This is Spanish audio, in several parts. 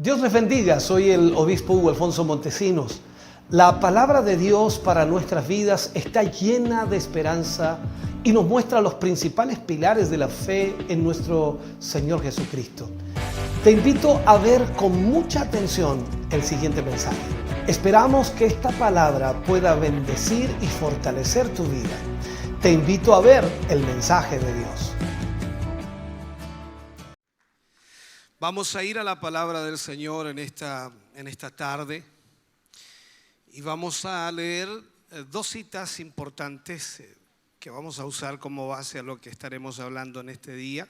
Dios les bendiga, soy el obispo Hugo Alfonso Montesinos. La palabra de Dios para nuestras vidas está llena de esperanza y nos muestra los principales pilares de la fe en nuestro Señor Jesucristo. Te invito a ver con mucha atención el siguiente mensaje. Esperamos que esta palabra pueda bendecir y fortalecer tu vida. Te invito a ver el mensaje de Dios. Vamos a ir a la palabra del Señor en esta tarde y vamos a leer dos citas importantes que vamos a usar como base a lo que estaremos hablando en este día.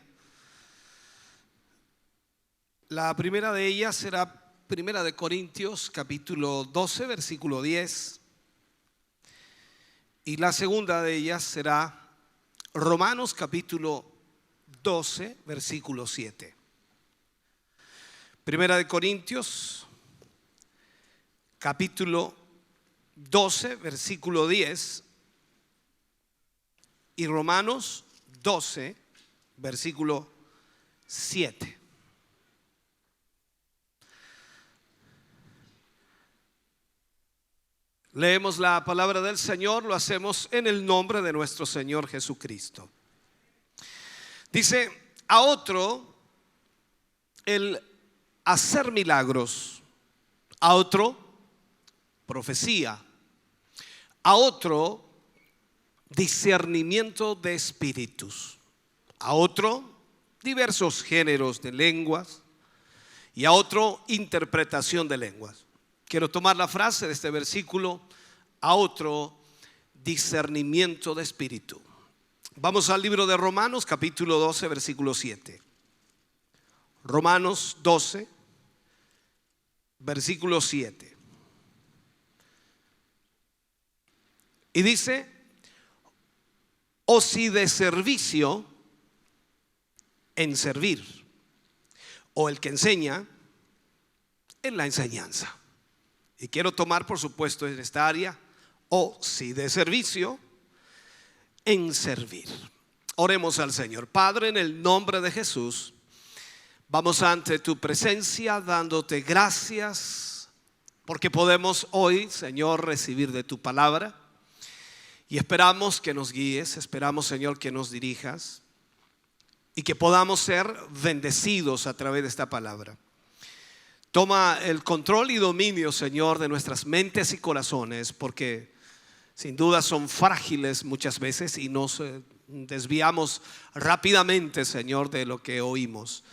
La primera de ellas será Primera de Corintios, capítulo 12, versículo 10. Y la segunda de ellas será Romanos, capítulo 12, versículo 7. Primera de Corintios, capítulo 12, versículo 10, y Romanos 12, versículo 7. Leemos la palabra del Señor, lo hacemos en el nombre de nuestro Señor Jesucristo. Dice: a otro el hacer milagros, a otro profecía, a otro discernimiento de espíritus, a otro diversos géneros de lenguas y a otro interpretación de lenguas. Quiero tomar la frase de este versículo: a otro discernimiento de espíritu. Vamos al libro de Romanos, capítulo 12, versículo 7. Romanos 12, versículo 7. Y dice: o si de servicio, en servir, o el que enseña, en la enseñanza. Y quiero tomar, por supuesto, en esta área, o si de servicio, en servir. Oremos al Señor. Padre, en el nombre de Jesús, vamos ante tu presencia dándote gracias porque podemos hoy, Señor, recibir de tu palabra. Y esperamos que nos guíes, esperamos, Señor, que nos dirijas y que podamos ser bendecidos a través de esta palabra. Toma el control y dominio, Señor, de nuestras mentes y corazones, porque sin duda son frágiles muchas veces y nos desviamos rápidamente, Señor, de lo que oímos.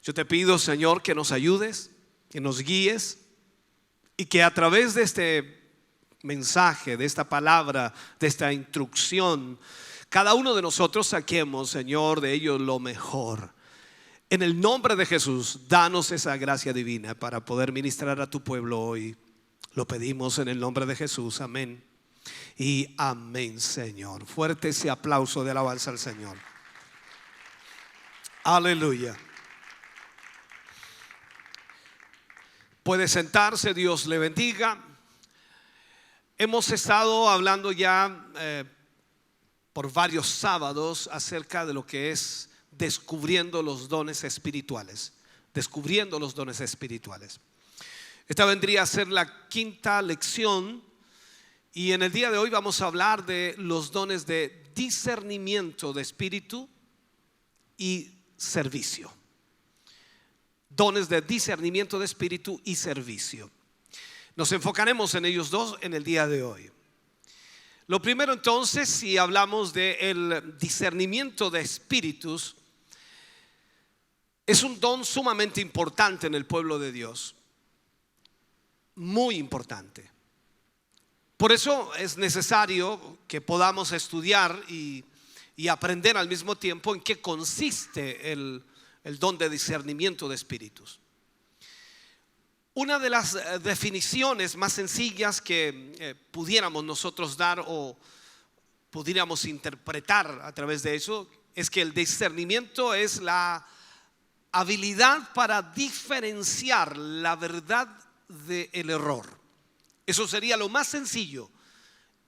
Yo te pido, Señor, que nos ayudes, que nos guíes y que a través de este mensaje, de esta palabra, de esta instrucción, cada uno de nosotros saquemos, Señor, de ello lo mejor. En el nombre de Jesús, danos esa gracia divina para poder ministrar a tu pueblo hoy. Lo pedimos en el nombre de Jesús, amén y amén, Señor. Fuerte ese aplauso de alabanza al Señor. Aleluya. Puede sentarse, Dios le bendiga. Hemos estado hablando ya por varios sábados acerca de lo que es descubriendo los dones espirituales. Descubriendo los dones espirituales. Esta vendría a ser la quinta lección y en el día de hoy vamos a hablar de los dones de discernimiento de espíritu y servicio. Dones de discernimiento de espíritu y servicio. Nos enfocaremos en ellos dos en el día de hoy. Lo primero, entonces, si hablamos del discernimiento de espíritus, es un don sumamente importante en el pueblo de Dios. Muy importante. Por eso es necesario que podamos estudiar y aprender al mismo tiempo en qué consiste el don de discernimiento de espíritus. Una de las definiciones más sencillas que pudiéramos nosotros dar o pudiéramos interpretar a través de eso es que el discernimiento es la habilidad para diferenciar la verdad del error. Eso sería lo más sencillo.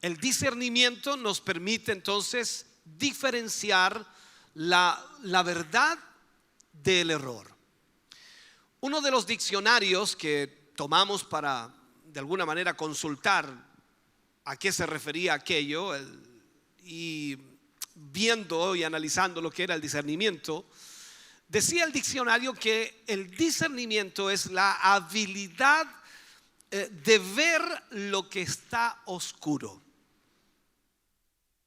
El discernimiento nos permite entonces diferenciar la verdad del error. Uno de los diccionarios que tomamos para de alguna manera consultar a qué se refería aquello, y viendo y analizando lo que era el discernimiento, decía el diccionario que el discernimiento es la habilidad de ver lo que está oscuro.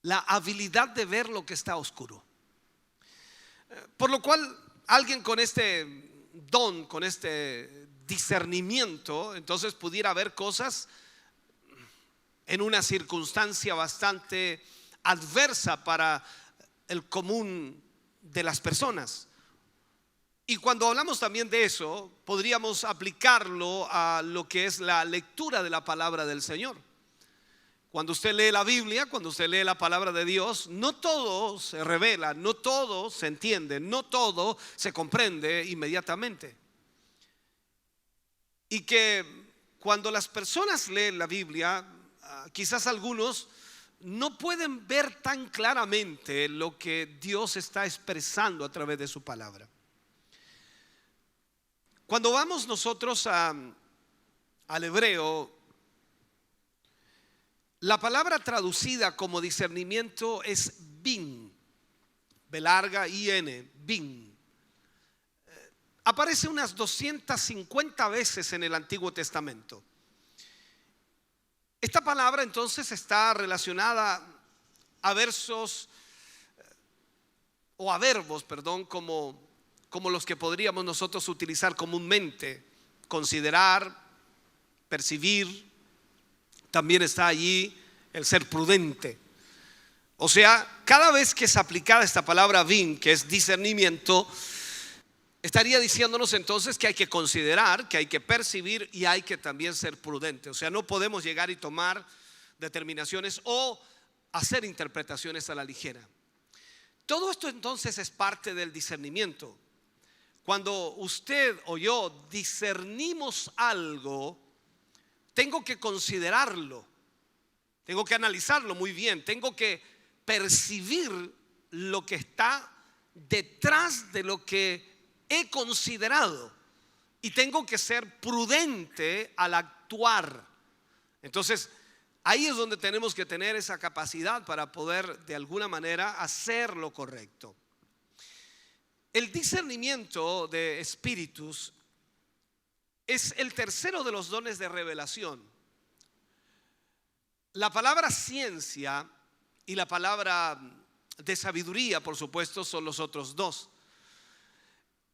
La habilidad de ver lo que está oscuro. Por lo cual, alguien con este don, con este discernimiento, entonces pudiera ver cosas en una circunstancia bastante adversa para el común de las personas. Y cuando hablamos también de eso, podríamos aplicarlo a lo que es la lectura de la palabra del Señor. Cuando usted lee la Biblia, cuando usted lee la palabra de Dios, no todo se revela, no todo se entiende, no todo se comprende inmediatamente. Y que cuando las personas leen la Biblia, quizás algunos no pueden ver tan claramente lo que Dios está expresando a través de su palabra. Cuando vamos nosotros al hebreo, la palabra traducida como discernimiento es bin, B larga I-N, bin. Aparece unas 250 veces en el Antiguo Testamento. Esta palabra entonces está relacionada a versos o a verbos, como los que podríamos nosotros utilizar comúnmente: considerar, percibir. También está allí el ser prudente. O sea, cada vez que es aplicada esta palabra bin, que es discernimiento, estaría diciéndonos entonces que hay que considerar, que hay que percibir y hay que también ser prudente. O sea, no podemos llegar y tomar determinaciones o hacer interpretaciones a la ligera. Todo esto entonces es parte del discernimiento. Cuando usted o yo discernimos algo, tengo que considerarlo, tengo que analizarlo muy bien, tengo que percibir lo que está detrás de lo que he considerado y tengo que ser prudente al actuar. Entonces, ahí es donde tenemos que tener esa capacidad para poder de alguna manera hacer lo correcto. El discernimiento de espíritus es el tercero de los dones de revelación. La palabra ciencia y la palabra de sabiduría, por supuesto, son los otros dos.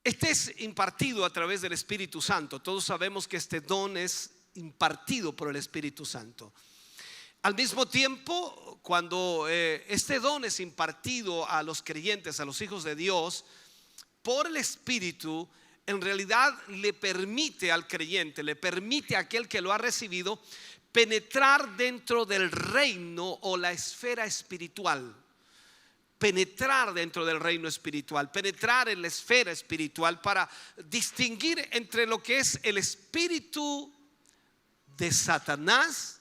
Este es impartido a través del Espíritu Santo. Todos sabemos que este don es impartido por el Espíritu Santo. Al mismo tiempo, cuando este don es impartido a los creyentes, a los hijos de Dios, por el Espíritu, en realidad le permite al creyente, le permite a aquel que lo ha recibido penetrar dentro del reino o la esfera espiritual. Penetrar dentro del reino espiritual, penetrar en la esfera espiritual para distinguir entre lo que es el espíritu de Satanás,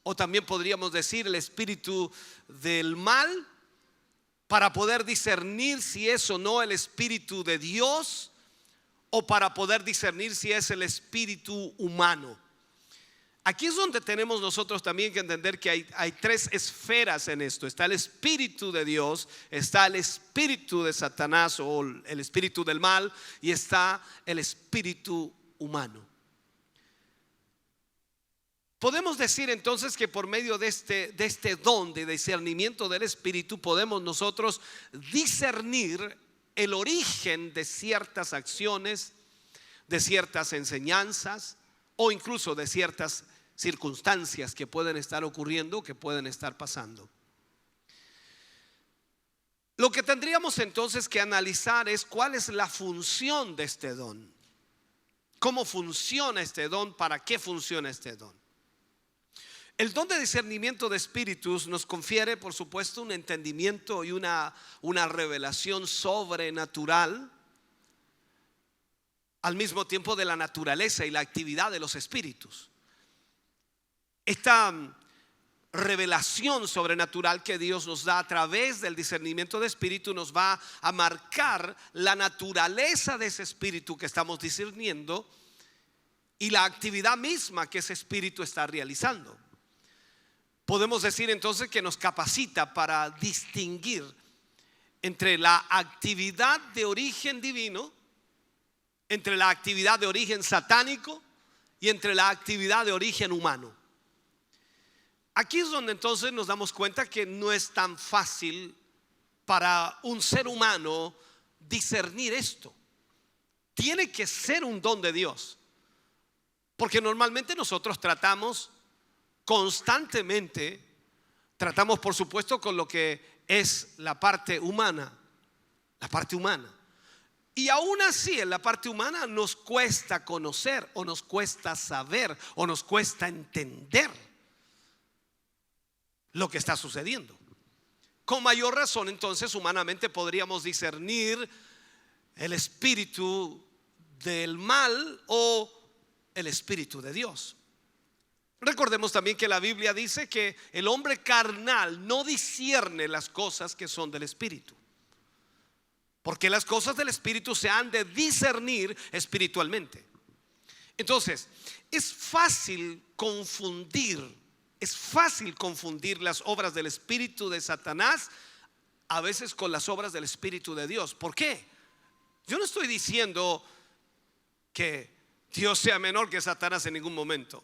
o también podríamos decir el espíritu del mal, para poder discernir si es o no el espíritu de Dios, o para poder discernir si es el espíritu humano. Aquí es donde tenemos nosotros también que entender que hay tres esferas en esto. Está el espíritu de Dios, está el espíritu de Satanás o el espíritu del mal, y está el espíritu humano. Podemos decir entonces que por medio de este don de discernimiento del espíritu podemos nosotros discernir el origen de ciertas acciones, de ciertas enseñanzas o incluso de ciertas circunstancias que pueden estar ocurriendo, que pueden estar pasando. Lo que tendríamos entonces que analizar es cuál es la función de este don. ¿Cómo funciona este don? ¿Para qué funciona este don? El don de discernimiento de espíritus nos confiere, por supuesto, un entendimiento y una revelación sobrenatural, al mismo tiempo de la naturaleza y la actividad de los espíritus. Esta revelación sobrenatural que Dios nos da a través del discernimiento de espíritu nos va a marcar la naturaleza de ese espíritu que estamos discerniendo y la actividad misma que ese espíritu está realizando. Podemos decir entonces que nos capacita para distinguir entre la actividad de origen divino, entre la actividad de origen satánico y entre la actividad de origen humano. Aquí es donde entonces nos damos cuenta que no es tan fácil para un ser humano discernir esto. Tiene que ser un don de Dios, porque normalmente nosotros tratamos constantemente, tratamos por supuesto con lo que es la parte humana, y aún así en la parte humana nos cuesta conocer o nos cuesta saber o nos cuesta entender lo que está sucediendo. Con mayor razón entonces humanamente podríamos discernir el espíritu del mal o el espíritu de Dios. Recordemos también que la Biblia dice que el hombre carnal no discierne las cosas que son del espíritu, porque las cosas del espíritu se han de discernir espiritualmente. Entonces es fácil confundir las obras del espíritu de Satanás a veces con las obras del espíritu de Dios. ¿Por qué? Yo no estoy diciendo que Dios sea menor que Satanás en ningún momento.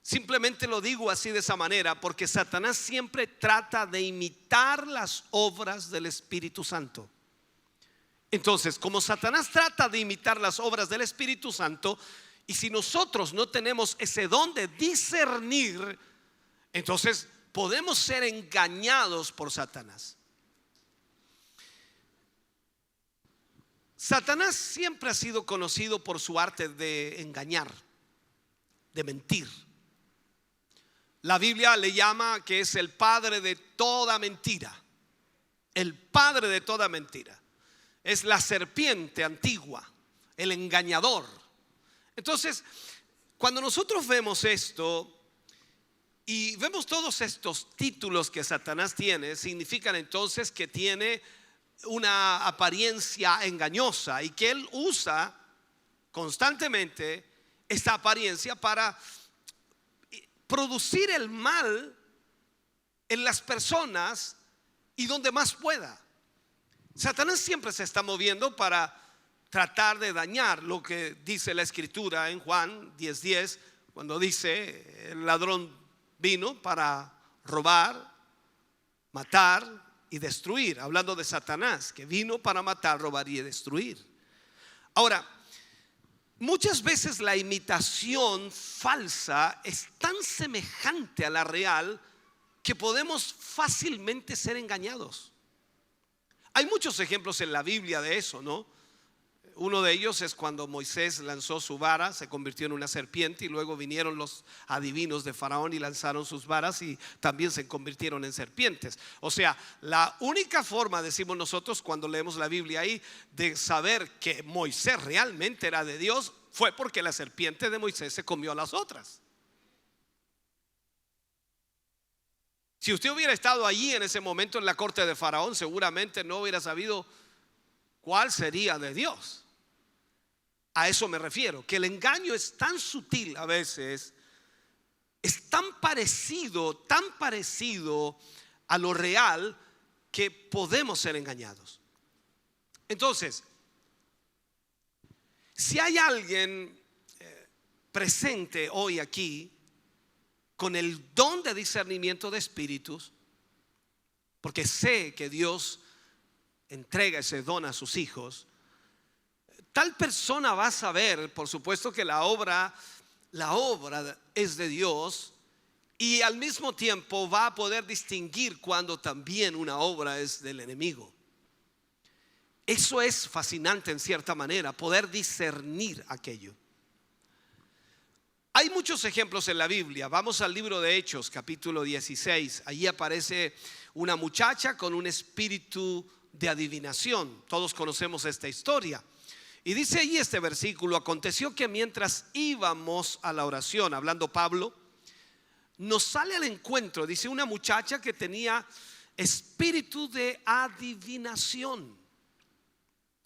Simplemente lo digo así de esa manera porque Satanás siempre trata de imitar las obras del Espíritu Santo. Entonces, como Satanás trata de imitar las obras del Espíritu Santo, y si nosotros no tenemos ese don de discernir, entonces podemos ser engañados por Satanás. Satanás siempre ha sido conocido por su arte de engañar, de mentir. La Biblia le llama que es el padre de toda mentira. El padre de toda mentira. Es la serpiente antigua, el engañador. Entonces, cuando nosotros vemos esto y vemos todos estos títulos que Satanás tiene, significan entonces que tiene una apariencia engañosa y que él usa constantemente esta apariencia para producir el mal en las personas y donde más pueda. Satanás siempre se está moviendo para tratar de dañar lo que dice la escritura en Juan 10:10, cuando dice: el ladrón vino para robar, matar y destruir, hablando de Satanás, que vino para matar, robar y destruir. Ahora, muchas veces la imitación falsa es tan semejante a la real que podemos fácilmente ser engañados. Hay muchos ejemplos en la Biblia de eso, ¿no? Uno de ellos es cuando Moisés lanzó su vara, se convirtió en una serpiente, y luego vinieron los adivinos de Faraón y lanzaron sus varas y también se convirtieron en serpientes. O sea, la única forma, decimos nosotros cuando leemos la Biblia ahí, de saber que Moisés realmente era de Dios fue porque la serpiente de Moisés se comió a las otras. Si usted hubiera estado allí en ese momento en la corte de Faraón, seguramente no hubiera sabido cuál sería de Dios. A eso me refiero, que el engaño es tan sutil a veces, es tan parecido a lo real, que podemos ser engañados. Entonces, si hay alguien presente hoy aquí con el don de discernimiento de espíritus, porque sé que Dios entrega ese don a sus hijos, tal persona va a saber, por supuesto, que la obra es de Dios, y al mismo tiempo va a poder distinguir cuando también una obra es del enemigo. Eso es fascinante en cierta manera, poder discernir aquello. Hay muchos ejemplos en la Biblia. Vamos al libro de Hechos, capítulo 16. Allí aparece una muchacha con un espíritu de adivinación. Todos conocemos esta historia. Y dice allí este versículo: aconteció que mientras íbamos a la oración, hablando Pablo, nos sale al encuentro. Dice una muchacha que tenía espíritu de adivinación,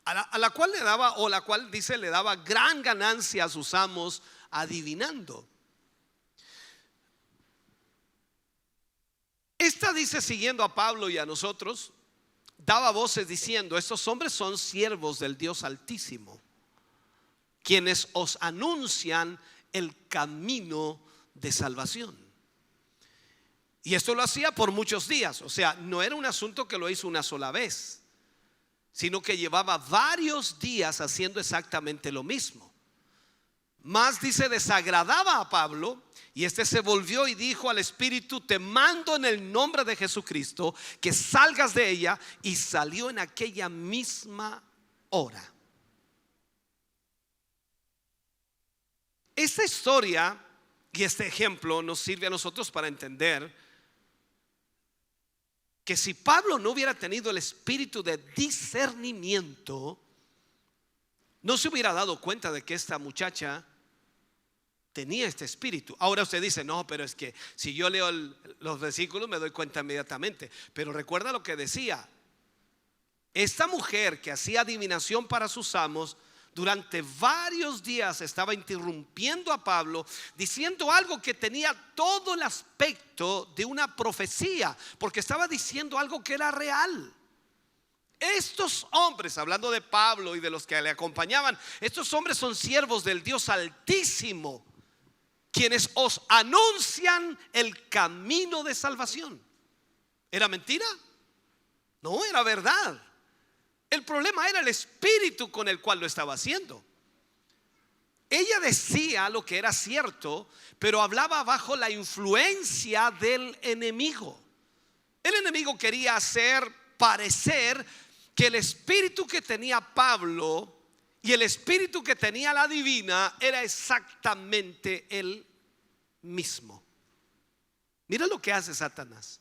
a la cual le daba, o la cual dice le daba gran ganancia a sus amos adivinando. Esta dice, siguiendo a Pablo y a nosotros, daba voces diciendo: estos hombres son siervos del Dios Altísimo, quienes os anuncian el camino de salvación. Y esto lo hacía por muchos días. O sea, no era un asunto que lo hizo una sola vez, sino que llevaba varios días haciendo exactamente lo mismo. Más dice, desagradaba a Pablo, y este se volvió y dijo al espíritu: te mando en el nombre de Jesucristo que salgas de ella. Y salió en aquella misma hora. Esta historia y este ejemplo nos sirve a nosotros para entender que si Pablo no hubiera tenido el espíritu de discernimiento, no se hubiera dado cuenta de que esta muchacha tenía este espíritu. Ahora usted dice: no, pero es que si yo leo los versículos me doy cuenta inmediatamente. Pero recuerda lo que decía: esta mujer que hacía adivinación para sus amos, durante varios días estaba interrumpiendo a Pablo, diciendo algo que tenía todo el aspecto de una profecía, porque estaba diciendo algo que era real. Estos hombres, hablando de Pablo y de los que le acompañaban, estos hombres son siervos del Dios Altísimo, quienes os anuncian el camino de salvación. ¿Era mentira? No, era verdad. El problema era el espíritu con el cual lo estaba haciendo. Ella decía lo que era cierto, pero hablaba bajo la influencia del enemigo. El enemigo quería hacer parecer que el espíritu que tenía Pablo y el espíritu que tenía la divina era exactamente el mismo. Mira lo que hace Satanás.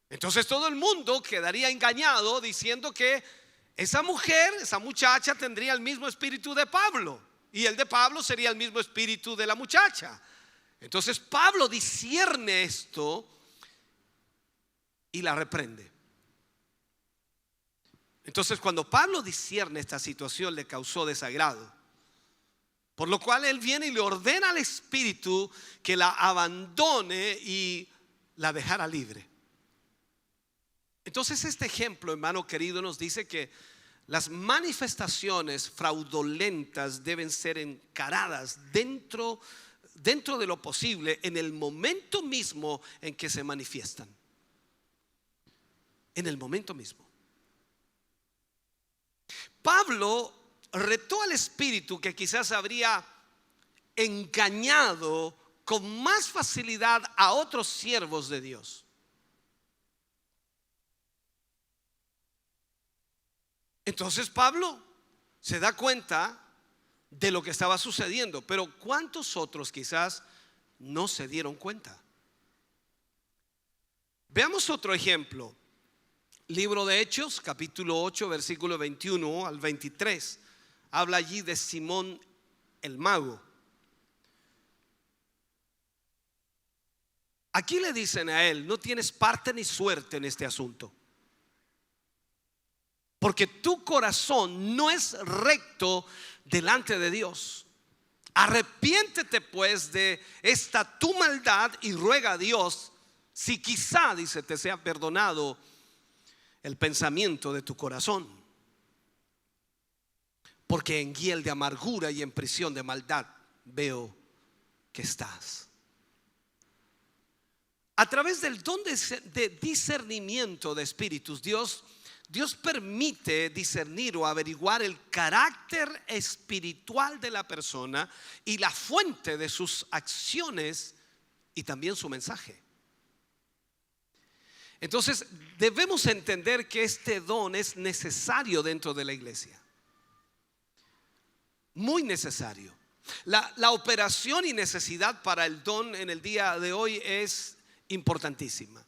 Entonces todo el mundo quedaría engañado diciendo que esa mujer, esa muchacha, tendría el mismo espíritu de Pablo, y el de Pablo sería el mismo espíritu de la muchacha. Entonces Pablo discierne esto y la reprende. Entonces cuando Pablo discierne esta situación, le causó desagrado, por lo cual él viene y le ordena al espíritu que la abandone y la dejara libre. Entonces este ejemplo, hermano querido, nos dice que las manifestaciones fraudulentas deben ser encaradas dentro de lo posible, en el momento mismo en que se manifiestan. En el momento mismo. Pablo retó al espíritu que quizás habría engañado con más facilidad a otros siervos de Dios. Entonces Pablo se da cuenta de lo que estaba sucediendo, pero ¿cuántos otros quizás no se dieron cuenta? Veamos otro ejemplo. Libro de Hechos, capítulo 8, versículo 21 al 23. Habla allí de Simón el mago. Aquí le dicen a él: no tienes parte ni suerte en este asunto, porque tu corazón no es recto delante de Dios. Arrepiéntete pues de esta tu maldad y ruega a Dios si quizá, dice, te sea perdonado el pensamiento de tu corazón, porque en hiel de amargura y en prisión de maldad veo que estás. A través del don de discernimiento de espíritus, Dios permite discernir o averiguar el carácter espiritual de la persona y la fuente de sus acciones y también su mensaje. Entonces debemos entender que este don es necesario dentro de la iglesia. Muy necesario. La operación y necesidad para el don en el día de hoy es importantísima.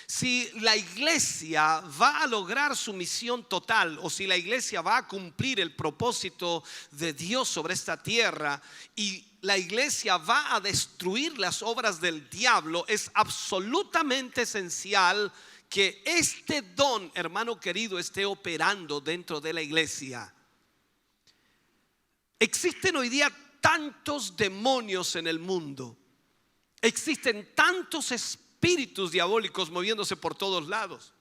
Si la iglesia va a lograr su misión total, o si la iglesia va a cumplir el propósito de Dios sobre esta tierra, y la iglesia va a destruir las obras del diablo, es absolutamente esencial que este don, hermano querido, esté operando dentro de la iglesia. Existen hoy día tantos demonios en el mundo. Existen tantos espíritus diabólicos moviéndose por todos lados.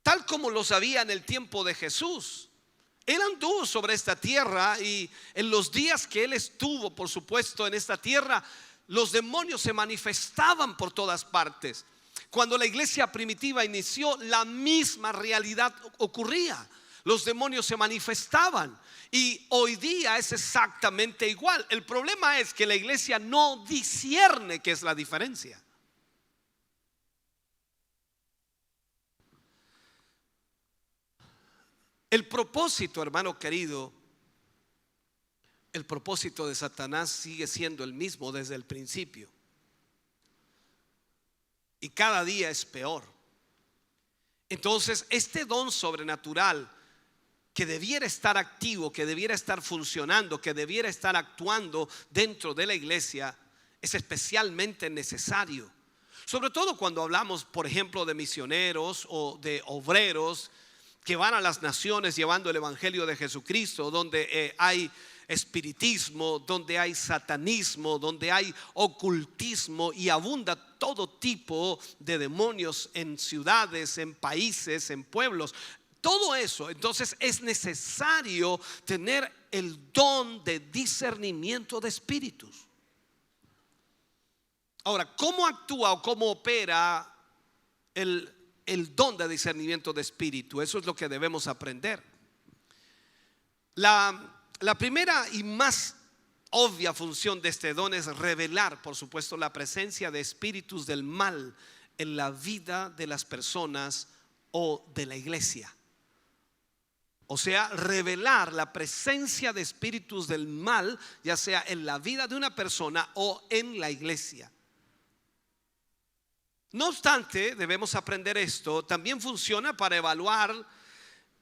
Tal como los había en el tiempo de Jesús. Él anduvo sobre esta tierra y en los días que él estuvo, por supuesto, en esta tierra, los demonios se manifestaban por todas partes. Cuando la iglesia primitiva inició, la misma realidad ocurría. Los demonios se manifestaban y hoy día es exactamente igual. El problema es que la iglesia no discierne qué es la diferencia. El propósito, hermano querido, el propósito de Satanás sigue siendo el mismo desde el principio. Y cada día es peor. Entonces, este don sobrenatural que debiera estar activo, que debiera estar funcionando, que debiera estar actuando dentro de la iglesia, es especialmente necesario. Sobre todo cuando hablamos, por ejemplo, de misioneros o de obreros que van a las naciones llevando el evangelio de Jesucristo, donde hay espiritismo, donde hay satanismo, donde hay ocultismo y abunda todo tipo de demonios en ciudades, en países, en pueblos. Todo eso, entonces es necesario tener el don de discernimiento de espíritus. Ahora, ¿cómo actúa o cómo opera el don de discernimiento de espíritu? Eso es lo que debemos aprender. La primera y más obvia función de este don es revelar, por supuesto, la presencia de espíritus del mal en la vida de las personas o de la iglesia. O sea, revelar la presencia de espíritus del mal, ya sea en la vida de una persona o en la iglesia. No obstante, debemos aprender esto. También funciona para evaluar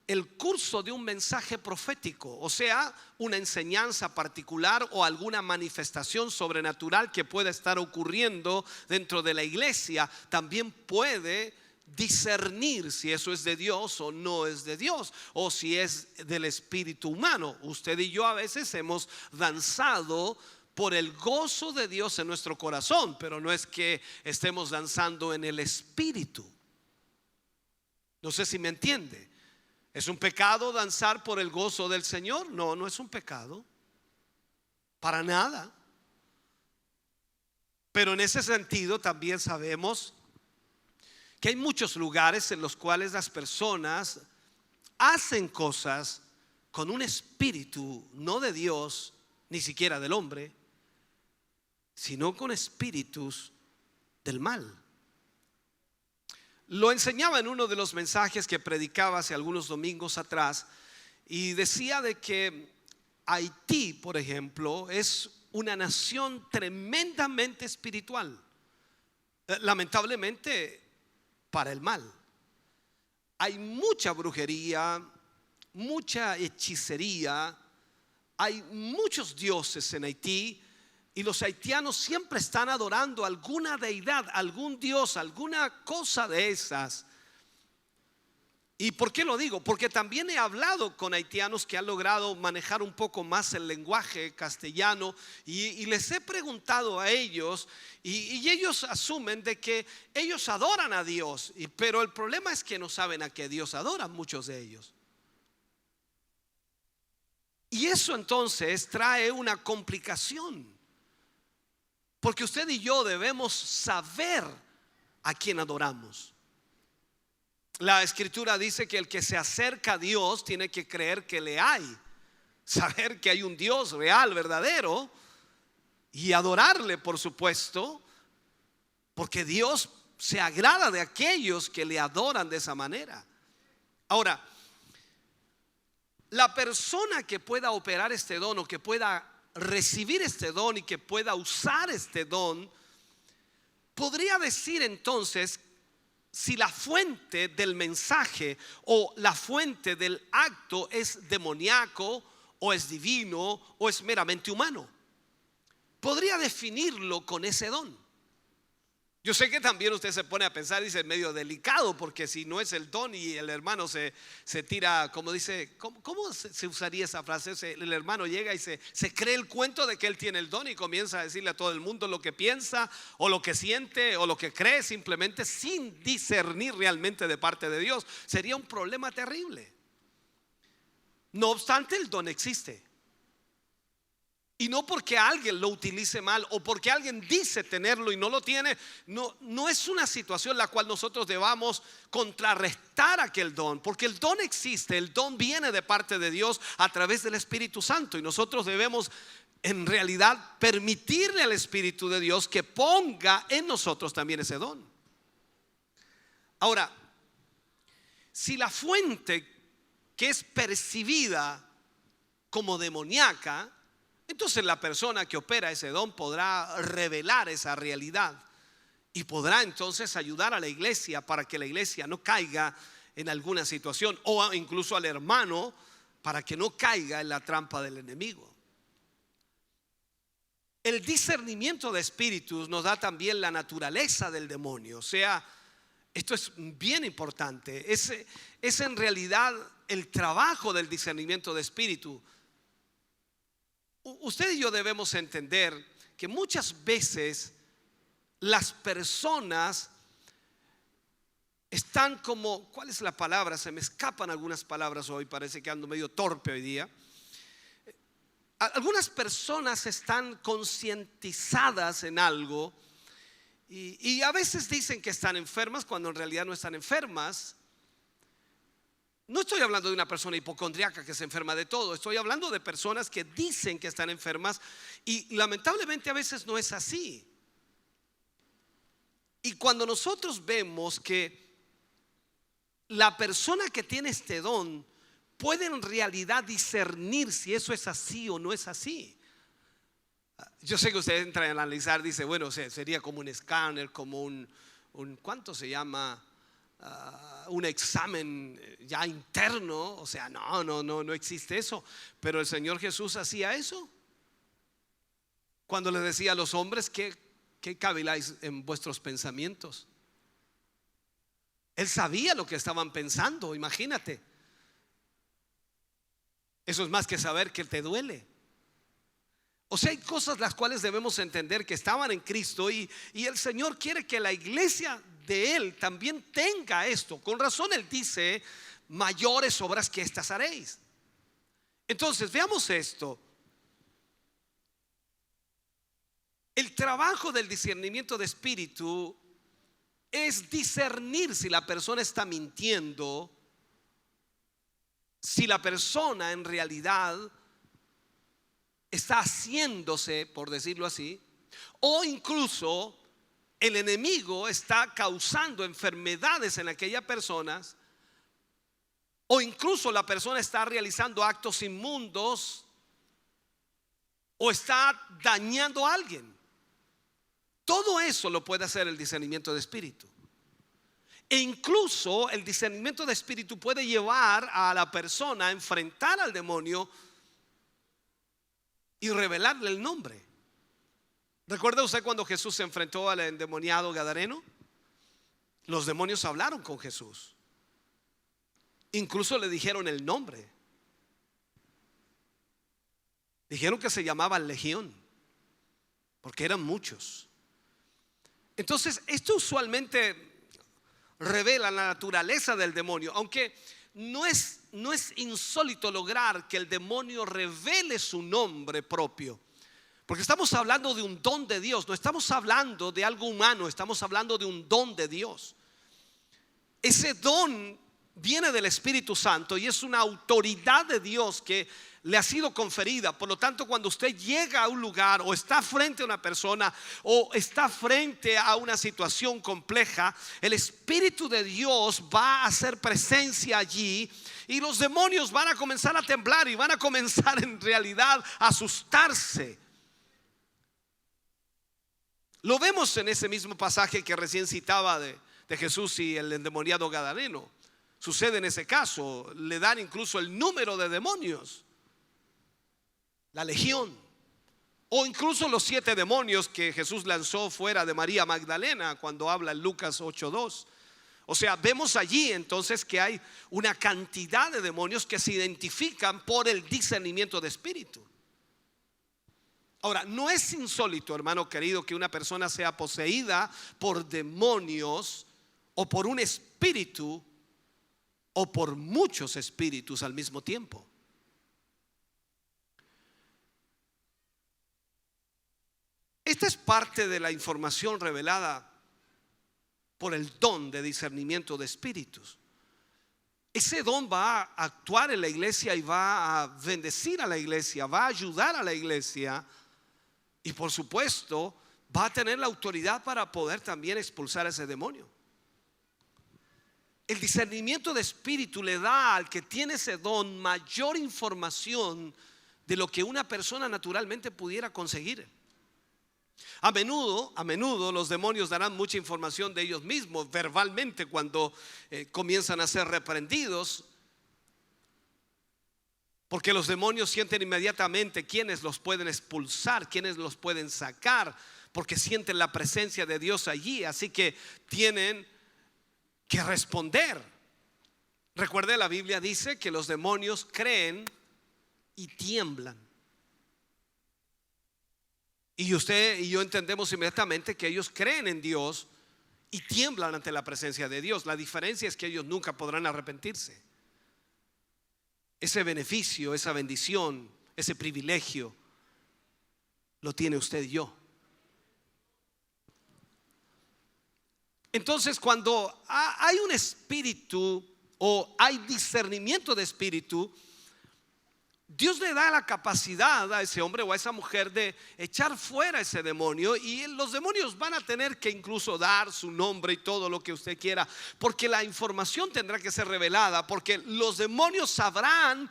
el curso de un mensaje profético, o sea, una enseñanza particular o alguna manifestación sobrenatural que pueda estar ocurriendo dentro de la iglesia. También puede discernir si eso es de Dios o no es de Dios, o si es del espíritu humano. Usted y yo a veces hemos danzado por el gozo de Dios en nuestro corazón, pero no es que estemos danzando en el espíritu. No sé si me entiende. ¿Es un pecado danzar por el gozo del Señor? No, no es un pecado, para nada. Pero en ese sentido también sabemos que hay muchos lugares en los cuales las personas hacen cosas con un espíritu no de Dios, ni siquiera del hombre, sino con espíritus del mal. Lo enseñaba en uno de los mensajes que predicaba hace algunos domingos atrás, y decía de que Haití, por ejemplo, es una nación tremendamente espiritual, lamentablemente para el mal. Hay mucha brujería, mucha hechicería, hay muchos dioses en Haití. Y los haitianos siempre están adorando alguna deidad, algún dios, alguna cosa de esas. ¿Y por qué lo digo? Porque también he hablado con haitianos que han logrado manejar un poco más el lenguaje castellano y les he preguntado a ellos y ellos asumen de que ellos adoran a Dios, pero el problema es que no saben a qué Dios adoran muchos de ellos. Y eso entonces trae una complicación. Porque usted y yo debemos saber a quién adoramos. La escritura dice que el que se acerca a Dios tiene que creer que le hay, saber que hay un Dios real, verdadero, y adorarle, por supuesto, porque Dios se agrada de aquellos que le adoran de esa manera. Ahora, la persona que pueda operar este don o que pueda recibir este don y que pueda usar este don podría decir entonces, si la fuente del mensaje o la fuente del acto es demoníaco o es divino o es meramente humano. Podría definirlo con ese don. Yo sé que también usted se pone a pensar y dice, es medio delicado, porque si no es el don y el hermano se tira, como dice, ¿cómo se usaría esa frase? El hermano llega y se cree el cuento de que él tiene el don y comienza a decirle a todo el mundo lo que piensa o lo que siente o lo que cree, simplemente sin discernir realmente de parte de Dios. Sería un problema terrible. No obstante, el don existe. Y no porque alguien lo utilice mal o porque alguien dice tenerlo y no lo tiene, no es una situación la cual nosotros debamos contrarrestar aquel don, porque el don existe, el don viene de parte de Dios a través del Espíritu Santo, y nosotros debemos en realidad permitirle al Espíritu de Dios que ponga en nosotros también ese don. Ahora, si la fuente que es percibida como demoníaca, entonces la persona que opera ese don podrá revelar esa realidad y podrá entonces ayudar a la iglesia para que la iglesia no caiga en alguna situación, o incluso al hermano para que no caiga en la trampa del enemigo. El discernimiento de espíritus nos da también la naturaleza del demonio. O sea, esto es bien importante. Es en realidad el trabajo del discernimiento de espíritu. Usted y yo debemos entender que muchas veces las personas están como, ¿cuál es la palabra? Se me escapan algunas palabras hoy, parece que ando medio torpe hoy día. Algunas personas están concientizadas en algo y a veces dicen que están enfermas cuando en realidad no están enfermas. No estoy hablando de una persona hipocondriaca que se enferma de todo. Estoy hablando de personas que dicen que están enfermas y lamentablemente a veces no es así. Y cuando nosotros vemos que la persona que tiene este don puede en realidad discernir si eso es así o no es así. Yo sé que ustedes entran a analizar, dice, bueno, sería como un escáner, como un ¿cuánto se llama? Un examen ya interno. O sea, no existe eso. Pero el Señor Jesús hacía eso cuando le decía a los hombres que caviláis en vuestros pensamientos. Él sabía lo que estaban pensando, imagínate. Eso es más que saber que te duele. O sea, hay cosas las cuales debemos entender que estaban en Cristo y el Señor quiere que la iglesia de Él también tenga esto. Con razón Él dice, mayores obras que estas haréis. Entonces veamos esto. El trabajo del discernimiento de espíritu es discernir si la persona está mintiendo, si la persona en realidad está haciéndose, por decirlo así, o incluso el enemigo está causando enfermedades en aquellas personas, o incluso la persona está realizando actos inmundos o está dañando a alguien. Todo eso lo puede hacer el discernimiento de espíritu. E incluso el discernimiento de espíritu puede llevar a la persona a enfrentar al demonio y revelarle el nombre. ¿Recuerda usted cuando Jesús se enfrentó al endemoniado gadareno? Los demonios hablaron con Jesús. Incluso le dijeron el nombre. Dijeron que se llamaba Legión, porque eran muchos. Entonces, esto usualmente revela la naturaleza del demonio, aunque no es insólito lograr que el demonio revele su nombre propio, porque estamos hablando de un don de Dios, no estamos hablando de algo humano, estamos hablando de un don de Dios. Ese don viene del Espíritu Santo y es una autoridad de Dios que le ha sido conferida. Por lo tanto, cuando usted llega a un lugar o está frente a una persona o está frente a una situación compleja, el Espíritu de Dios va a hacer presencia allí y los demonios van a comenzar a temblar y van a comenzar en realidad a asustarse. Lo vemos en ese mismo pasaje que recién citaba de Jesús y el endemoniado gadareno. Sucede en ese caso, le dan incluso el número de demonios, la legión, o incluso los 7 demonios que Jesús lanzó fuera de María Magdalena cuando habla en Lucas 8:2. O sea, vemos allí entonces que hay una cantidad de demonios que se identifican por el discernimiento de espíritu. Ahora, no es insólito, hermano querido, que una persona sea poseída por demonios o por un espíritu o por muchos espíritus al mismo tiempo. Esta es parte de la información revelada por el don de discernimiento de espíritus. Ese don va a actuar en la iglesia y va a bendecir a la iglesia, va a ayudar a la iglesia y por supuesto va a tener la autoridad para poder también expulsar a ese demonio. El discernimiento de espíritu le da al que tiene ese don mayor información de lo que una persona naturalmente pudiera conseguir. A menudo los demonios darán mucha información de ellos mismos verbalmente cuando comienzan a ser reprendidos, porque los demonios sienten inmediatamente quiénes los pueden expulsar, quiénes los pueden sacar, porque sienten la presencia de Dios allí, así que tienen que responder. Recuerde, la Biblia dice que los demonios creen y tiemblan. Y usted y yo entendemos inmediatamente que ellos creen en Dios y tiemblan ante la presencia de Dios. La diferencia es que ellos nunca podrán arrepentirse. Ese beneficio, esa bendición, ese privilegio lo tiene usted y yo. Entonces, cuando hay un espíritu o hay discernimiento de espíritu, Dios le da la capacidad a ese hombre o a esa mujer de echar fuera ese demonio, y los demonios van a tener que incluso dar su nombre y todo lo que usted quiera, porque la información tendrá que ser revelada, porque los demonios sabrán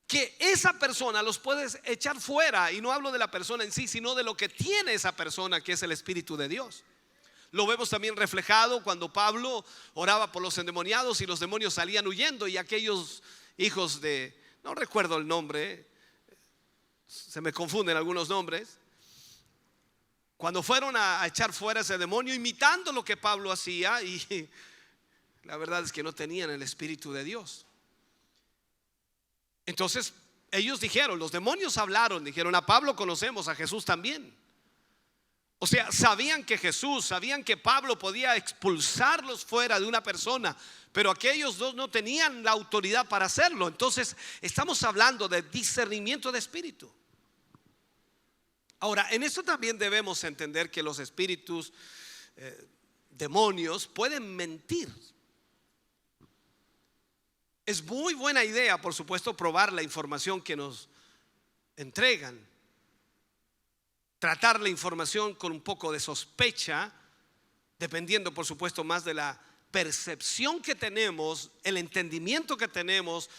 que esa persona los puede echar fuera. Y no hablo de la persona en sí, sino de lo que tiene esa persona, que es el Espíritu de Dios. Lo vemos también reflejado cuando Pablo oraba por los endemoniados y los demonios salían huyendo, y aquellos hijos de, no recuerdo el nombre, se me confunden algunos nombres, cuando fueron a echar fuera ese demonio imitando lo que Pablo hacía, y la verdad es que no tenían el Espíritu de Dios. Entonces ellos dijeron, los demonios hablaron, dijeron: a Pablo conocemos, a Jesús también. O sea, sabían que Jesús, sabían que Pablo podía expulsarlos fuera de una persona, pero aquellos dos no tenían la autoridad para hacerlo. Entonces estamos hablando de discernimiento de espíritu. Ahora, en esto también debemos entender que los espíritus demonios pueden mentir. Es muy buena idea, por supuesto, probar la información que nos entregan, tratar la información con un poco de sospecha, dependiendo por supuesto más de la percepción que tenemos, el entendimiento que tenemos,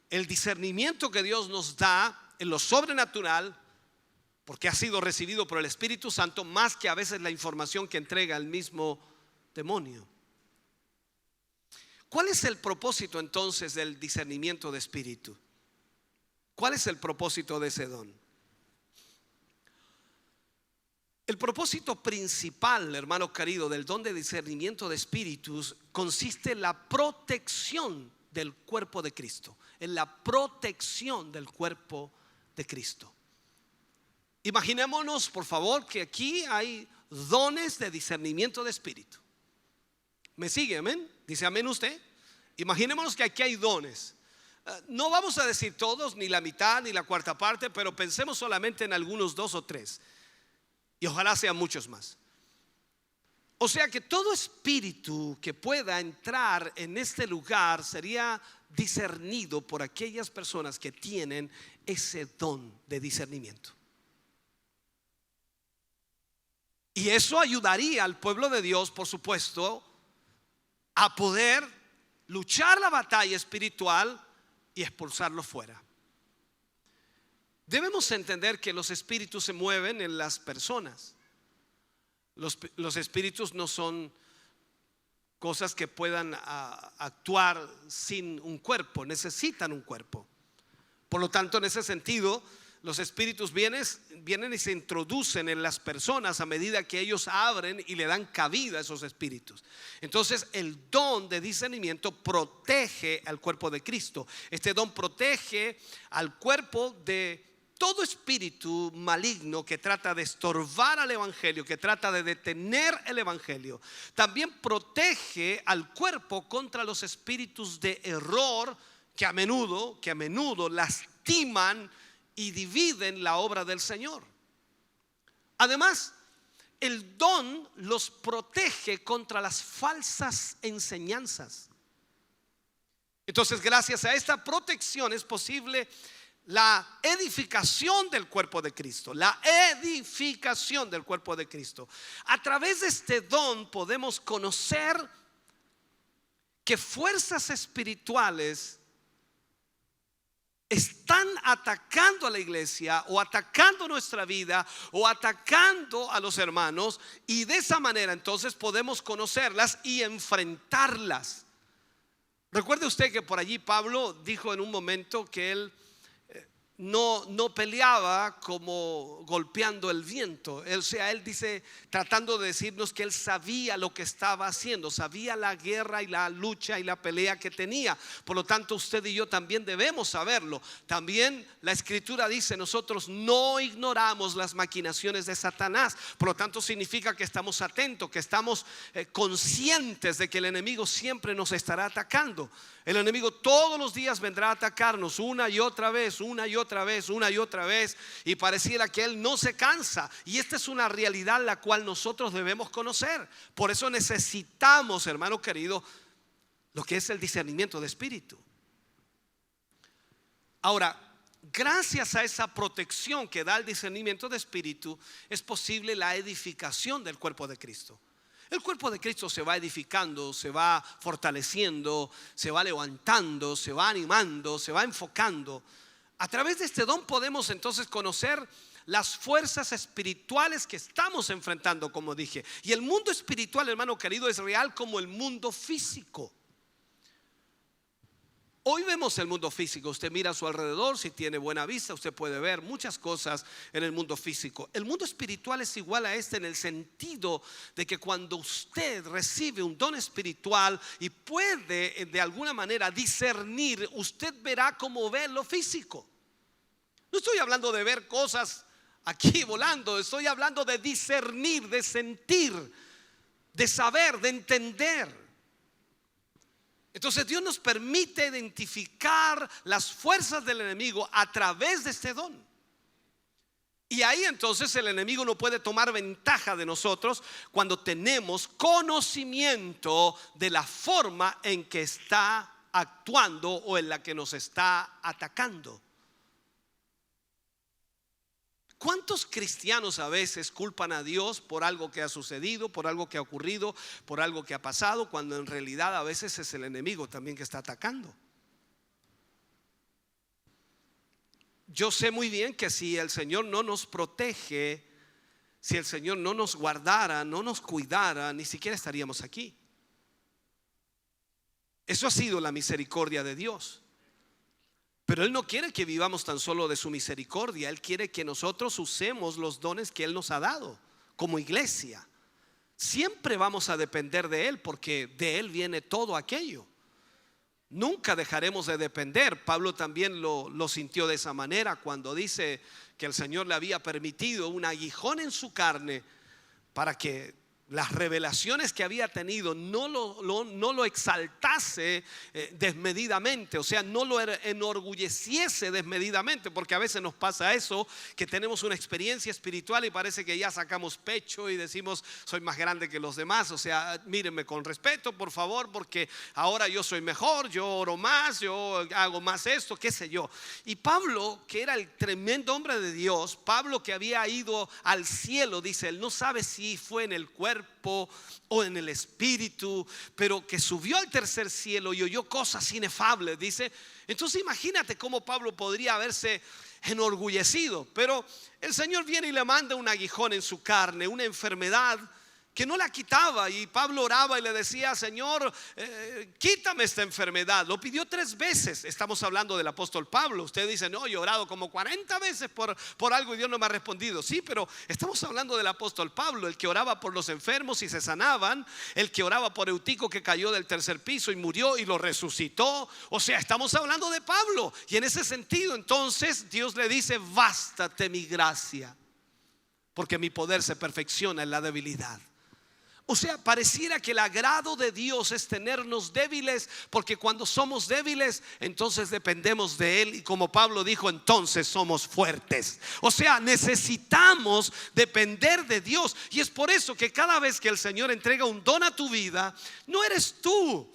el discernimiento que Dios nos da en lo sobrenatural, porque ha sido recibido por el Espíritu Santo, más que a veces la información que entrega el mismo demonio. ¿Cuál es el propósito entonces del discernimiento de espíritu? ¿Cuál es el propósito de ese don? El propósito principal, hermano querido, del don de discernimiento de espíritus consiste en la protección del cuerpo de Cristo, en la protección del cuerpo de Cristo. Imaginémonos, por favor, que aquí hay dones de discernimiento de espíritu. ¿Me sigue? Amén. Dice amén usted. Imaginémonos que aquí hay dones. No vamos a decir todos, ni la mitad, ni la cuarta parte, pero pensemos solamente en algunos 2 o 3. Y ojalá sean muchos más. O sea que todo espíritu que pueda entrar en este lugar sería discernido por aquellas personas que tienen ese don de discernimiento. Y eso ayudaría al pueblo de Dios, por supuesto, a poder luchar la batalla espiritual y expulsarlo fuera. Debemos entender que los espíritus se mueven en las personas. Los espíritus no son cosas que puedan actuar sin un cuerpo, necesitan un cuerpo. Por lo tanto, en ese sentido, los espíritus vienen y se introducen en las personas a medida que ellos abren y le dan cabida a esos espíritus. Entonces, el don de discernimiento protege al cuerpo de Cristo. Este don protege al cuerpo de todo espíritu maligno que trata de estorbar al evangelio, que trata de detener el evangelio. También protege al cuerpo contra los espíritus de error que a menudo lastiman y dividen la obra del Señor. Además, el don los protege contra las falsas enseñanzas. Entonces, gracias a esta protección es posible la edificación del cuerpo de Cristo. La edificación del cuerpo de Cristo. A través de este don podemos conocer que fuerzas espirituales están atacando a la iglesia, o atacando nuestra vida, o atacando a los hermanos, y de esa manera entonces podemos conocerlas y enfrentarlas. Recuerde usted que por allí Pablo dijo en un momento que él no peleaba como golpeando el viento. O sea, él dice, tratando de decirnos que él sabía lo que estaba haciendo, sabía la guerra y la lucha y la pelea que tenía. Por lo tanto, usted y yo también debemos saberlo. También la escritura dice, nosotros no ignoramos las maquinaciones de Satanás. Por lo tanto, significa que estamos atentos, que estamos conscientes de que el enemigo siempre nos estará atacando. El enemigo todos los días vendrá a atacarnos una y otra vez, una y otra vez, una y otra vez, y pareciera que él no se cansa. Y esta es una realidad la cual nosotros debemos conocer. Por eso necesitamos, hermano querido, lo que es el discernimiento de espíritu. Ahora, gracias a esa protección que da el discernimiento de espíritu, es posible la edificación del cuerpo de Cristo. El cuerpo de Cristo se va edificando, se va fortaleciendo, se va levantando, se va animando, se va enfocando. A través de este don podemos entonces conocer las fuerzas espirituales que estamos enfrentando, como dije. Y el mundo espiritual, hermano querido, es real como el mundo físico. Hoy vemos el mundo físico. Usted mira a su alrededor, si tiene buena vista, usted puede ver muchas cosas en el mundo físico. El mundo espiritual es igual a este en el sentido de que cuando usted recibe un don espiritual y puede de alguna manera discernir, usted verá como ve lo físico. No estoy hablando de ver cosas aquí volando, estoy hablando de discernir, de sentir, de saber, de entender. Entonces Dios nos permite identificar las fuerzas del enemigo a través de este don. Y ahí entonces el enemigo no puede tomar ventaja de nosotros cuando tenemos conocimiento de la forma en que está actuando o en la que nos está atacando. ¿Cuántos cristianos a veces culpan a Dios por algo que ha sucedido, por algo que ha ocurrido, por algo que ha pasado, cuando en realidad a veces es el enemigo también que está atacando? Yo sé muy bien que si el Señor no nos protege, si el Señor no nos guardara, no nos cuidara, ni siquiera estaríamos aquí. Eso ha sido la misericordia de Dios. Pero Él no quiere que vivamos tan solo de su misericordia. Él quiere que nosotros usemos los dones que Él nos ha dado como iglesia. Siempre vamos a depender de Él, porque de Él viene todo aquello. Nunca dejaremos de depender. Pablo también lo sintió de esa manera cuando dice que el Señor le había permitido un aguijón en su carne para que las revelaciones que había tenido no lo exaltase desmedidamente, o sea, no lo enorgulleciese desmedidamente, porque a veces nos pasa eso, que tenemos una experiencia espiritual y parece que ya sacamos pecho y decimos, soy más grande que los demás, o sea, mírenme con respeto, por favor, porque ahora yo soy mejor, yo oro más, yo hago más esto, qué sé yo. Y Pablo, que era el tremendo hombre de Dios, Pablo que había ido al cielo, dice, él no sabe si fue en el cuerpo o en el espíritu, pero que subió al tercer cielo y oyó cosas inefables, dice. Entonces imagínate cómo Pablo podría haberse enorgullecido, pero el Señor viene y le manda un aguijón en su carne, una enfermedad que no la quitaba, y Pablo oraba y le decía: Señor, quítame esta enfermedad. Lo pidió 3 veces. Estamos hablando del apóstol Pablo. Usted dice: no, yo he orado como 40 veces por algo y Dios no me ha respondido. Sí, pero estamos hablando del apóstol Pablo, el que oraba por los enfermos y se sanaban, el que oraba por Eutico, que cayó del 3er piso y murió y lo resucitó. O sea, estamos hablando de Pablo. Y en ese sentido, entonces Dios le dice: bástate mi gracia, porque mi poder se perfecciona en la debilidad. O sea, pareciera que el agrado de Dios es tenernos débiles, porque cuando somos débiles, entonces dependemos de Él. Y como Pablo dijo, entonces somos fuertes. O sea, necesitamos depender de Dios. Y es por eso que cada vez que el Señor entrega un don a tu vida, no eres tú,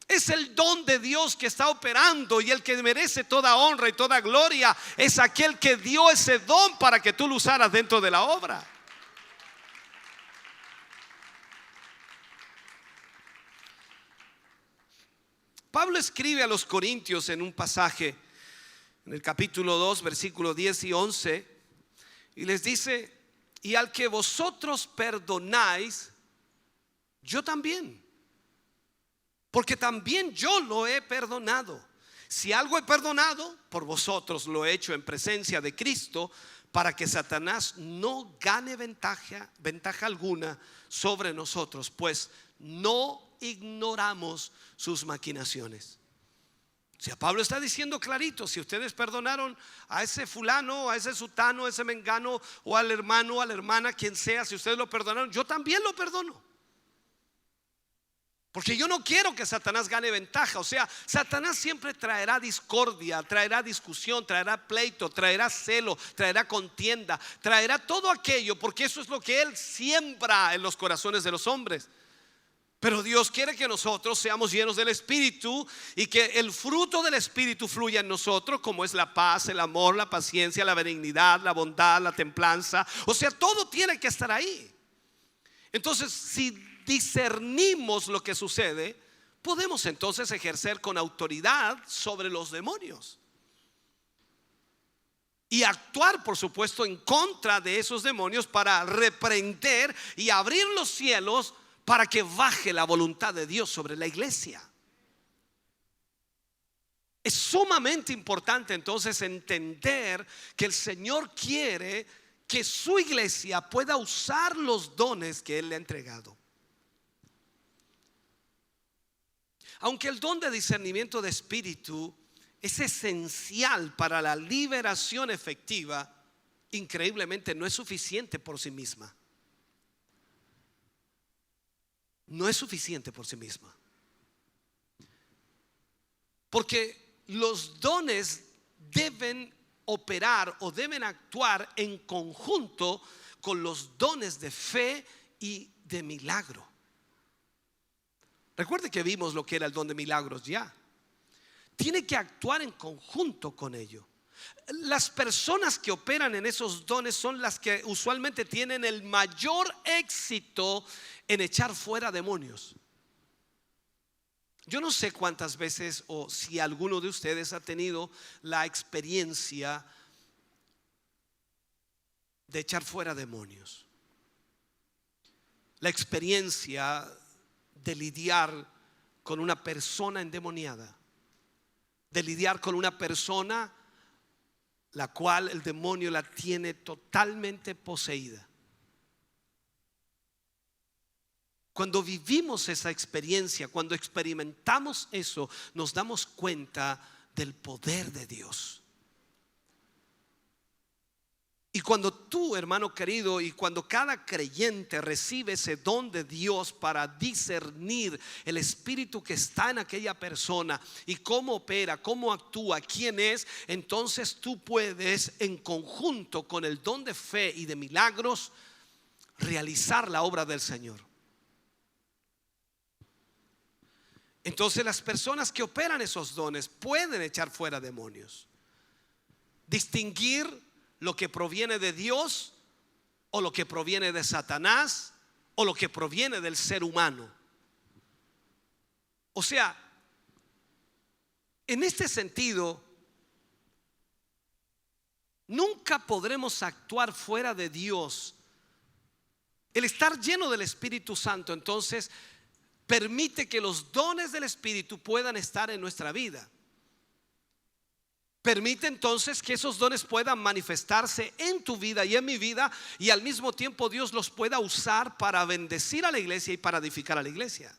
es el don de Dios que está operando. Y el que merece toda honra y toda gloria es aquel que dio ese don para que tú lo usaras dentro de la obra. Pablo escribe a los Corintios en un pasaje, en el capítulo 2, versículos 10 y 11, y les dice: y al que vosotros perdonáis, yo también, porque también yo lo he perdonado. Si algo he perdonado, por vosotros lo he hecho en presencia de Cristo, para que Satanás no gane ventaja alguna sobre nosotros, pues no ignoramos sus maquinaciones. O sea, Pablo está diciendo clarito: si ustedes perdonaron a ese fulano, a ese sutano, a ese mengano, o al hermano, o a la hermana, quien sea, si ustedes lo perdonaron, yo también lo perdono. Porque yo no quiero que Satanás gane ventaja. O sea, Satanás siempre traerá discordia, traerá discusión, traerá pleito, traerá celo, traerá contienda, traerá todo aquello, porque eso es lo que él siembra en los corazones de los hombres. Pero Dios quiere que nosotros seamos llenos del Espíritu y que el fruto del Espíritu fluya en nosotros, como es la paz, el amor, la paciencia, la benignidad, la bondad, la templanza. O sea, todo tiene que estar ahí. Entonces, si discernimos lo que sucede, podemos entonces ejercer con autoridad sobre los demonios y actuar, por supuesto, en contra de esos demonios para reprender y abrir los cielos para que baje la voluntad de Dios sobre la iglesia. Es sumamente importante entonces entender que el Señor quiere que su iglesia pueda usar los dones que Él le ha entregado. Aunque el don de discernimiento de espíritu es esencial para la liberación efectiva, increíblemente no es suficiente por sí misma. No es suficiente por sí misma. Porque los dones deben operar o deben actuar en conjunto con los dones de fe y de milagro. Recuerde que vimos lo que era el don de milagros ya. Tiene que actuar en conjunto con ello. Las personas que operan en esos dones son las que usualmente tienen el mayor éxito en echar fuera demonios. Yo no sé cuántas veces o si alguno de ustedes ha tenido la experiencia de echar fuera demonios, la experiencia de lidiar con una persona endemoniada, de lidiar con una persona la cual el demonio la tiene totalmente poseída. Cuando vivimos esa experiencia, cuando experimentamos eso, nos damos cuenta del poder de Dios. Y cuando tú, hermano querido, y cuando cada creyente recibe ese don de Dios para discernir el espíritu que está en aquella persona y cómo opera, cómo actúa, quién es, entonces tú puedes, en conjunto con el don de fe y de milagros, realizar la obra del Señor. Entonces las personas que operan esos dones pueden echar fuera demonios, distinguir lo que proviene de Dios o lo que proviene de Satanás o lo que proviene del ser humano. O sea, en este sentido, nunca podremos actuar fuera de Dios El estar lleno del Espíritu Santo entonces permite que los dones del Espíritu puedan estar en nuestra vida. Permite entonces que esos dones puedan manifestarse en tu vida y en mi vida, y al mismo tiempo Dios los pueda usar para bendecir a la iglesia y para edificar a la iglesia.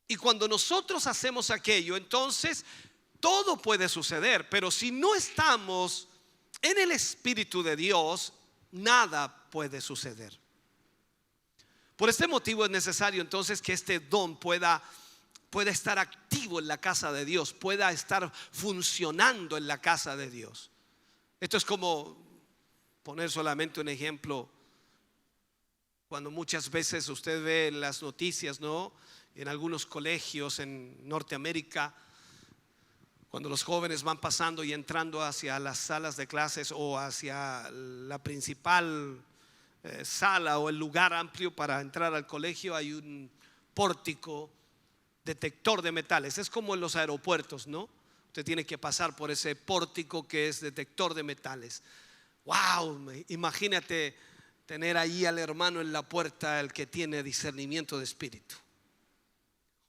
Y cuando nosotros hacemos aquello, entonces todo puede suceder. Pero si no estamos en el Espíritu de Dios, nada puede suceder. Por este motivo es necesario entonces que este don pueda estar activo en la casa de Dios, pueda estar funcionando en la casa de Dios. Esto es como poner solamente un ejemplo. Cuando muchas veces usted ve en las noticias, ¿no?, en algunos colegios en Norteamérica, cuando los jóvenes van pasando y entrando hacia las salas de clases o hacia la principal sala o el lugar amplio para entrar al colegio, hay un pórtico detector de metales. Es como en los aeropuertos, ¿no? Usted tiene que pasar por ese pórtico que es detector de metales. Wow, imagínate tener ahí al hermano en la puerta, el que tiene discernimiento de espíritu.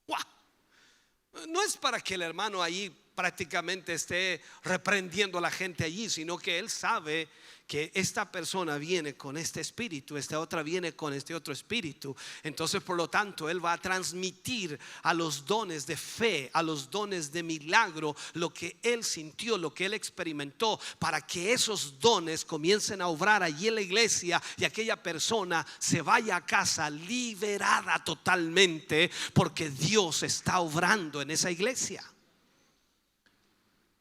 Wow. No es para que el hermano ahí prácticamente esté reprendiendo a la gente allí, sino que él sabe que esta persona viene con este espíritu, esta otra viene con este otro espíritu. Entonces, por lo tanto, él va a transmitir a los dones de fe, a los dones de milagro, lo que él sintió, lo que él experimentó, para que esos dones comiencen a obrar allí en la iglesia y aquella persona se vaya a casa liberada totalmente, porque Dios está obrando en esa iglesia.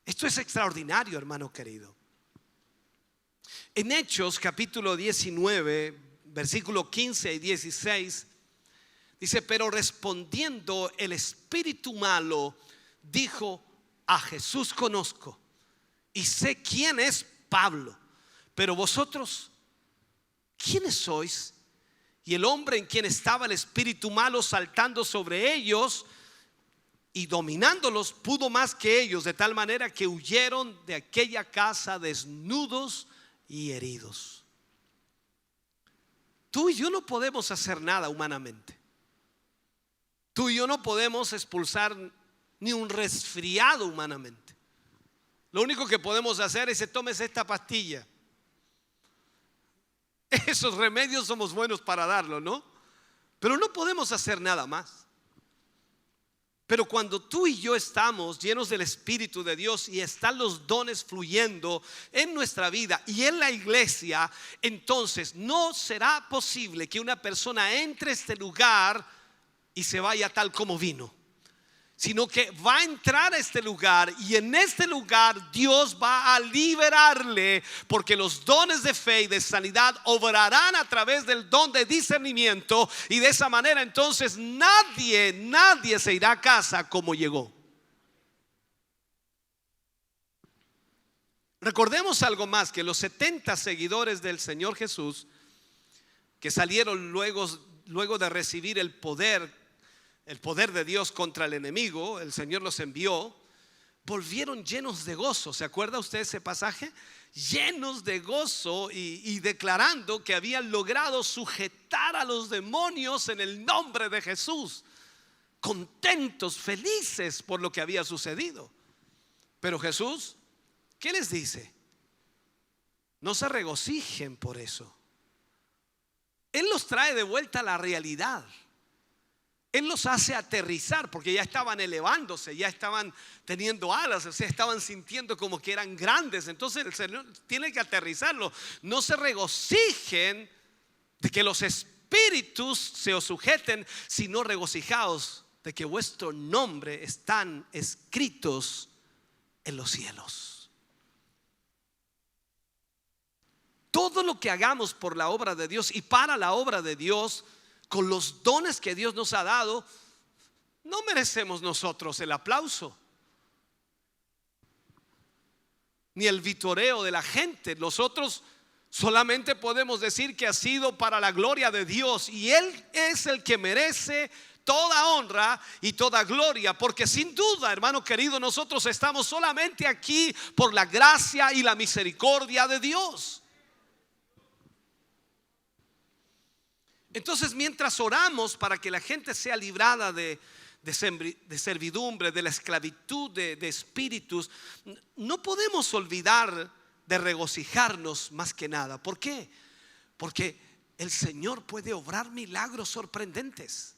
Esto es extraordinario, hermano querido. En Hechos capítulo 19, versículo 15 y 16 dice: pero respondiendo el espíritu malo dijo: a Jesús conozco y sé quién es Pablo, pero vosotros, ¿quiénes sois? Y el hombre en quien estaba el espíritu malo, saltando sobre ellos y dominándolos, pudo más que ellos, de tal manera que huyeron de aquella casa desnudos y heridos. Tú y yo no podemos hacer nada humanamente. Tú y yo no podemos expulsar ni un resfriado humanamente. Lo único que podemos hacer es: tómese esta pastilla. Esos remedios somos buenos para darlo, ¿no? Pero no podemos hacer nada más. Pero cuando tú y yo estamos llenos del Espíritu de Dios y están los dones fluyendo en nuestra vida y en la iglesia, entonces no será posible que una persona entre a este lugar y se vaya tal como vino, sino que va a entrar a este lugar, y en este lugar Dios va a liberarle, porque los dones de fe y de sanidad obrarán a través del don de discernimiento, y de esa manera entonces nadie se irá a casa como llegó. Recordemos algo más, que los 70 seguidores del Señor Jesús, que salieron luego de recibir el poder de Dios contra el enemigo, el Señor los envió, volvieron llenos de gozo. ¿Se acuerda usted ese pasaje? Llenos de gozo y declarando que habían logrado sujetar a los demonios en el nombre de Jesús, contentos, felices por lo que había sucedido. Pero Jesús, ¿qué les dice? No se regocijen por eso. Él los trae de vuelta a la realidad. Él los hace aterrizar, porque ya estaban elevándose, ya estaban teniendo alas, o sea, estaban sintiendo como que eran grandes. Entonces el Señor tiene que aterrizarlo. No se regocijen de que los espíritus se os sujeten, sino regocijaos de que vuestro nombre están escritos en los cielos. Todo lo que hagamos por la obra de Dios y para la obra de Dios, con los dones que Dios nos ha dado, no merecemos nosotros el aplauso ni el vitoreo de la gente. Nosotros solamente podemos decir que ha sido para la gloria de Dios, y Él es el que merece toda honra y toda gloria, porque sin duda, hermano querido, nosotros estamos solamente aquí por la gracia y la misericordia de Dios. Entonces, mientras oramos para que la gente sea librada de servidumbre, de la esclavitud de espíritus, no podemos olvidar de regocijarnos más que nada. ¿Por qué? Porque el Señor puede obrar milagros sorprendentes.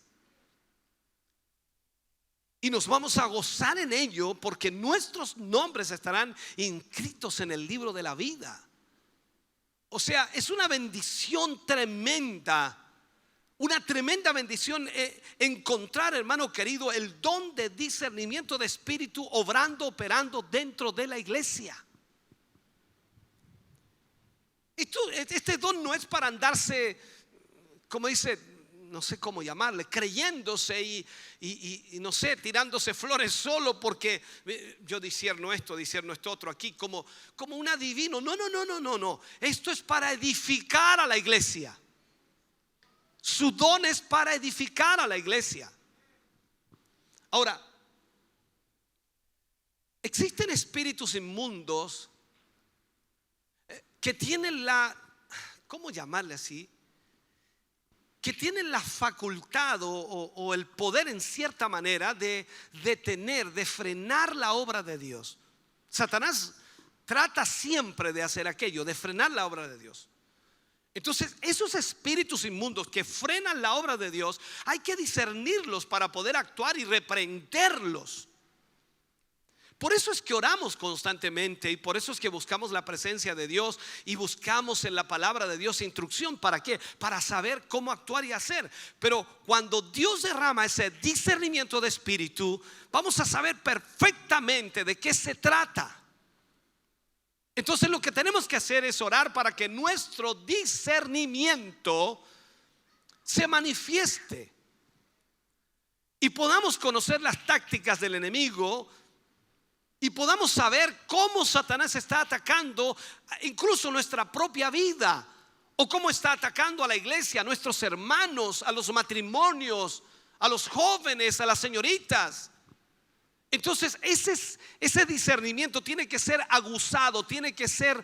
Y nos vamos a gozar en ello porque nuestros nombres estarán inscritos en el libro de la vida. O sea, es una bendición tremenda. Una tremenda bendición encontrar, hermano querido, el don de discernimiento de espíritu obrando, operando dentro de la iglesia. Este don no es para andarse, como dice, no sé cómo llamarle, creyéndose y no sé, tirándose flores solo porque yo discierno esto otro aquí, como un adivino. No. Esto es para edificar a la iglesia. Su don es para edificar a la iglesia. Ahora, existen espíritus inmundos que tienen ¿cómo llamarle así? Que tienen la facultad o el poder en cierta manera de detener, de frenar la obra de Dios. Satanás trata siempre de hacer aquello, de frenar la obra de Dios. Entonces, esos espíritus inmundos que frenan la obra de Dios, hay que discernirlos para poder actuar y reprenderlos. Por eso es que oramos constantemente y por eso es que buscamos la presencia de Dios y buscamos en la palabra de Dios instrucción. ¿Para qué? Para saber cómo actuar y hacer. Pero cuando Dios derrama ese discernimiento de espíritu, vamos a saber perfectamente de qué se trata. Entonces lo que tenemos que hacer es orar para que nuestro discernimiento se manifieste y podamos conocer las tácticas del enemigo y podamos saber cómo Satanás está atacando incluso nuestra propia vida, o cómo está atacando a la iglesia, a nuestros hermanos, a los matrimonios, a los jóvenes, a las señoritas. Entonces ese discernimiento tiene que ser aguzado, tiene que ser,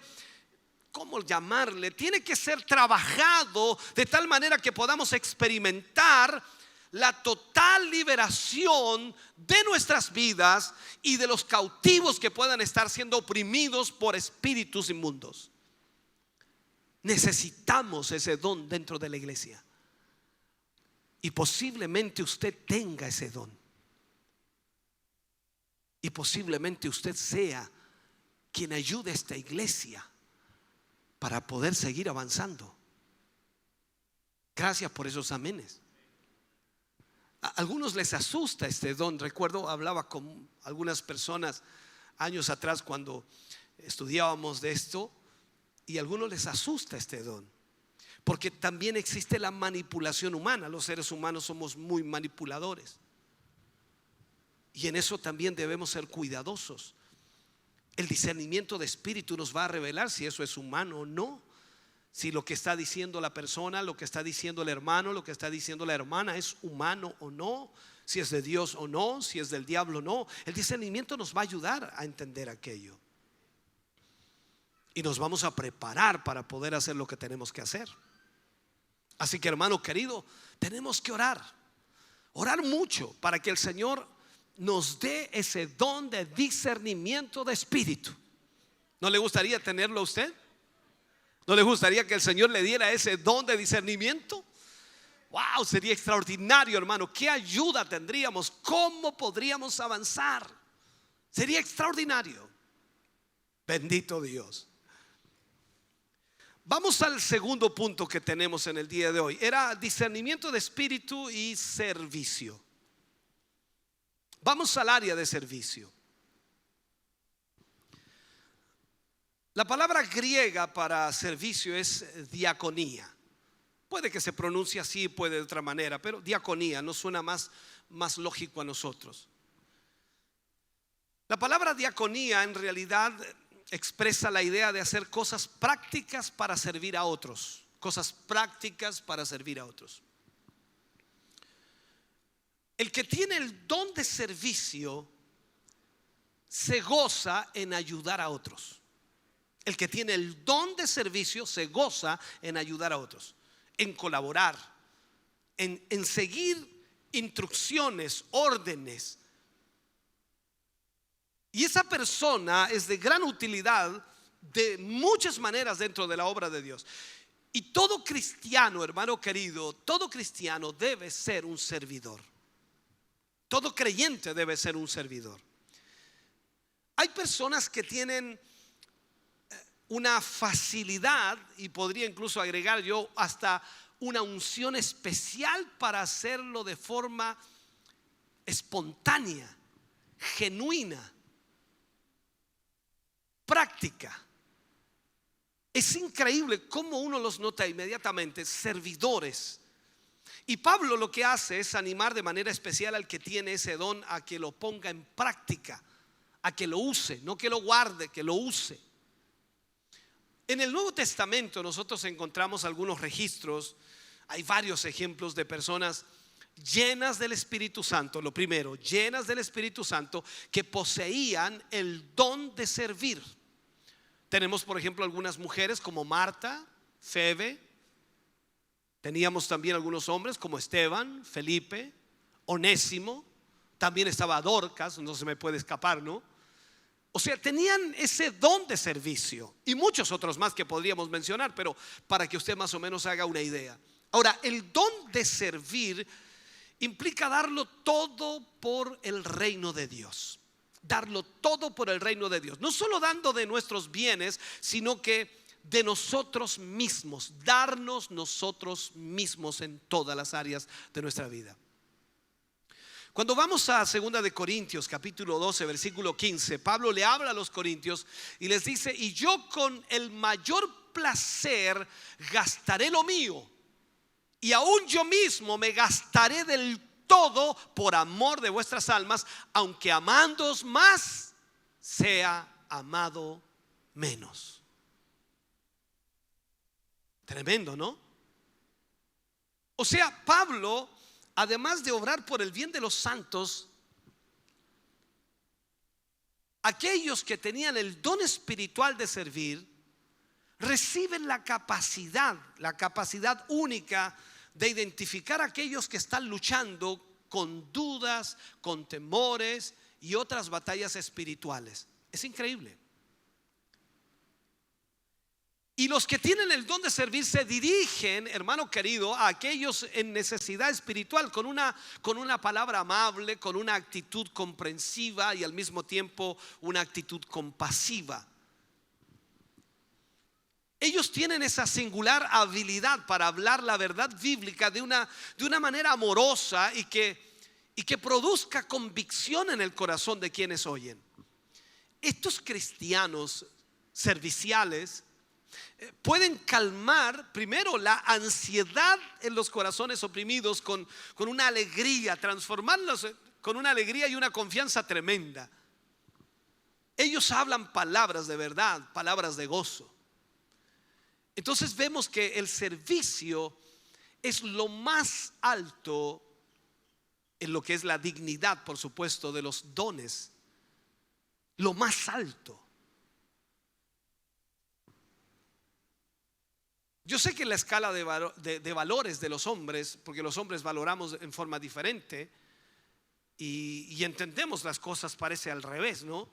¿cómo llamarle? Tiene que ser trabajado de tal manera que podamos experimentar la total liberación de nuestras vidas y de los cautivos que puedan estar siendo oprimidos por espíritus inmundos. Necesitamos ese don dentro de la iglesia. Y posiblemente usted tenga ese don. Y posiblemente usted sea quien ayude a esta iglesia para poder seguir avanzando. Gracias por esos amenes. A algunos les asusta este don. Recuerdo, hablaba con algunas personas años atrás cuando estudiábamos de esto, y a algunos les asusta este don, porque también existe la manipulación humana. Los seres humanos somos muy manipuladores. Y en eso también debemos ser cuidadosos. El discernimiento de espíritu nos va a revelar si eso es humano o no. Si lo que está diciendo la persona, lo que está diciendo el hermano, lo que está diciendo la hermana es humano o no. Si es de Dios o no, si es del diablo o no. El discernimiento nos va a ayudar a entender aquello. Y nos vamos a preparar para poder hacer lo que tenemos que hacer. Así que, hermano querido, tenemos que orar. Orar mucho para que el Señor nos dé ese don de discernimiento de espíritu. ¿No le gustaría tenerlo a usted? ¿No le gustaría que el Señor le diera ese don de discernimiento? Wow, sería extraordinario, hermano. ¿Qué ayuda tendríamos? ¿Cómo podríamos avanzar? Sería extraordinario. Bendito Dios. Vamos al segundo punto que tenemos en el día de hoy. Era discernimiento de espíritu y servicio. Vamos al área de servicio. La palabra griega para servicio es diaconía. Puede que se pronuncie así, puede de otra manera, pero diaconía nos suena más lógico a nosotros. La palabra diaconía en realidad expresa la idea de hacer cosas prácticas para servir a otros. Cosas prácticas para servir a otros. El que tiene el don de servicio se goza en ayudar a otros. El que tiene el don de servicio se goza en ayudar a otros, en colaborar, en seguir instrucciones, órdenes. Y esa persona es de gran utilidad de muchas maneras dentro de la obra de Dios. Y todo cristiano, hermano querido, todo cristiano debe ser un servidor. Todo creyente debe ser un servidor. Hay personas que tienen una facilidad, y podría incluso agregar yo hasta una unción especial para hacerlo de forma espontánea, genuina, práctica. Es increíble cómo uno los nota inmediatamente, servidores. Y Pablo lo que hace es animar de manera especial al que tiene ese don a que lo ponga en práctica, a que lo use, no que lo guarde, que lo use. En el Nuevo Testamento nosotros encontramos algunos registros, hay varios ejemplos de personas llenas del Espíritu Santo. Lo primero, llenas del Espíritu Santo, que poseían el don de servir. Tenemos, por ejemplo, algunas mujeres como Marta, Febe. Teníamos también algunos hombres como Esteban, Felipe, Onésimo. También estaba Dorcas, no se me puede escapar, ¿no? O sea, tenían ese don de servicio y muchos otros más que podríamos mencionar, pero para que usted más o menos haga una idea. Ahora, el don de servir implica darlo todo por el reino de Dios. Darlo todo por el reino de Dios. No solo dando de nuestros bienes, sino que de nosotros mismos. Darnos nosotros mismos en todas las áreas de nuestra vida. Cuando vamos a 2 de Corintios capítulo 12 versículo 15, Pablo le habla a los corintios y les dice: y yo con el mayor placer gastaré lo mío, y aún yo mismo me gastaré del todo por amor de vuestras almas, aunque amándoos más, sea amado menos. Tremendo, ¿no? O sea, Pablo, además de obrar por el bien de los santos, aquellos que tenían el don espiritual de servir, reciben la capacidad única de identificar a aquellos que están luchando con dudas, con temores y otras batallas espirituales. Es increíble. Y los que tienen el don de servir se dirigen, hermano querido, a aquellos en necesidad espiritual con una palabra amable, con una actitud comprensiva y al mismo tiempo una actitud compasiva. Ellos tienen esa singular habilidad para hablar la verdad bíblica de una manera amorosa y que produzca convicción en el corazón de quienes oyen. Estos cristianos serviciales pueden calmar primero la ansiedad en los corazones oprimidos con una alegría, transformarlos con una alegría y una confianza tremenda. Ellos hablan palabras de verdad, palabras de gozo. Entonces vemos que el servicio es lo más alto en lo que es la dignidad, por supuesto, de los dones. Lo más alto. Yo sé que en la escala de valores de los hombres, porque los hombres valoramos en forma diferente y entendemos las cosas, parece al revés, ¿no?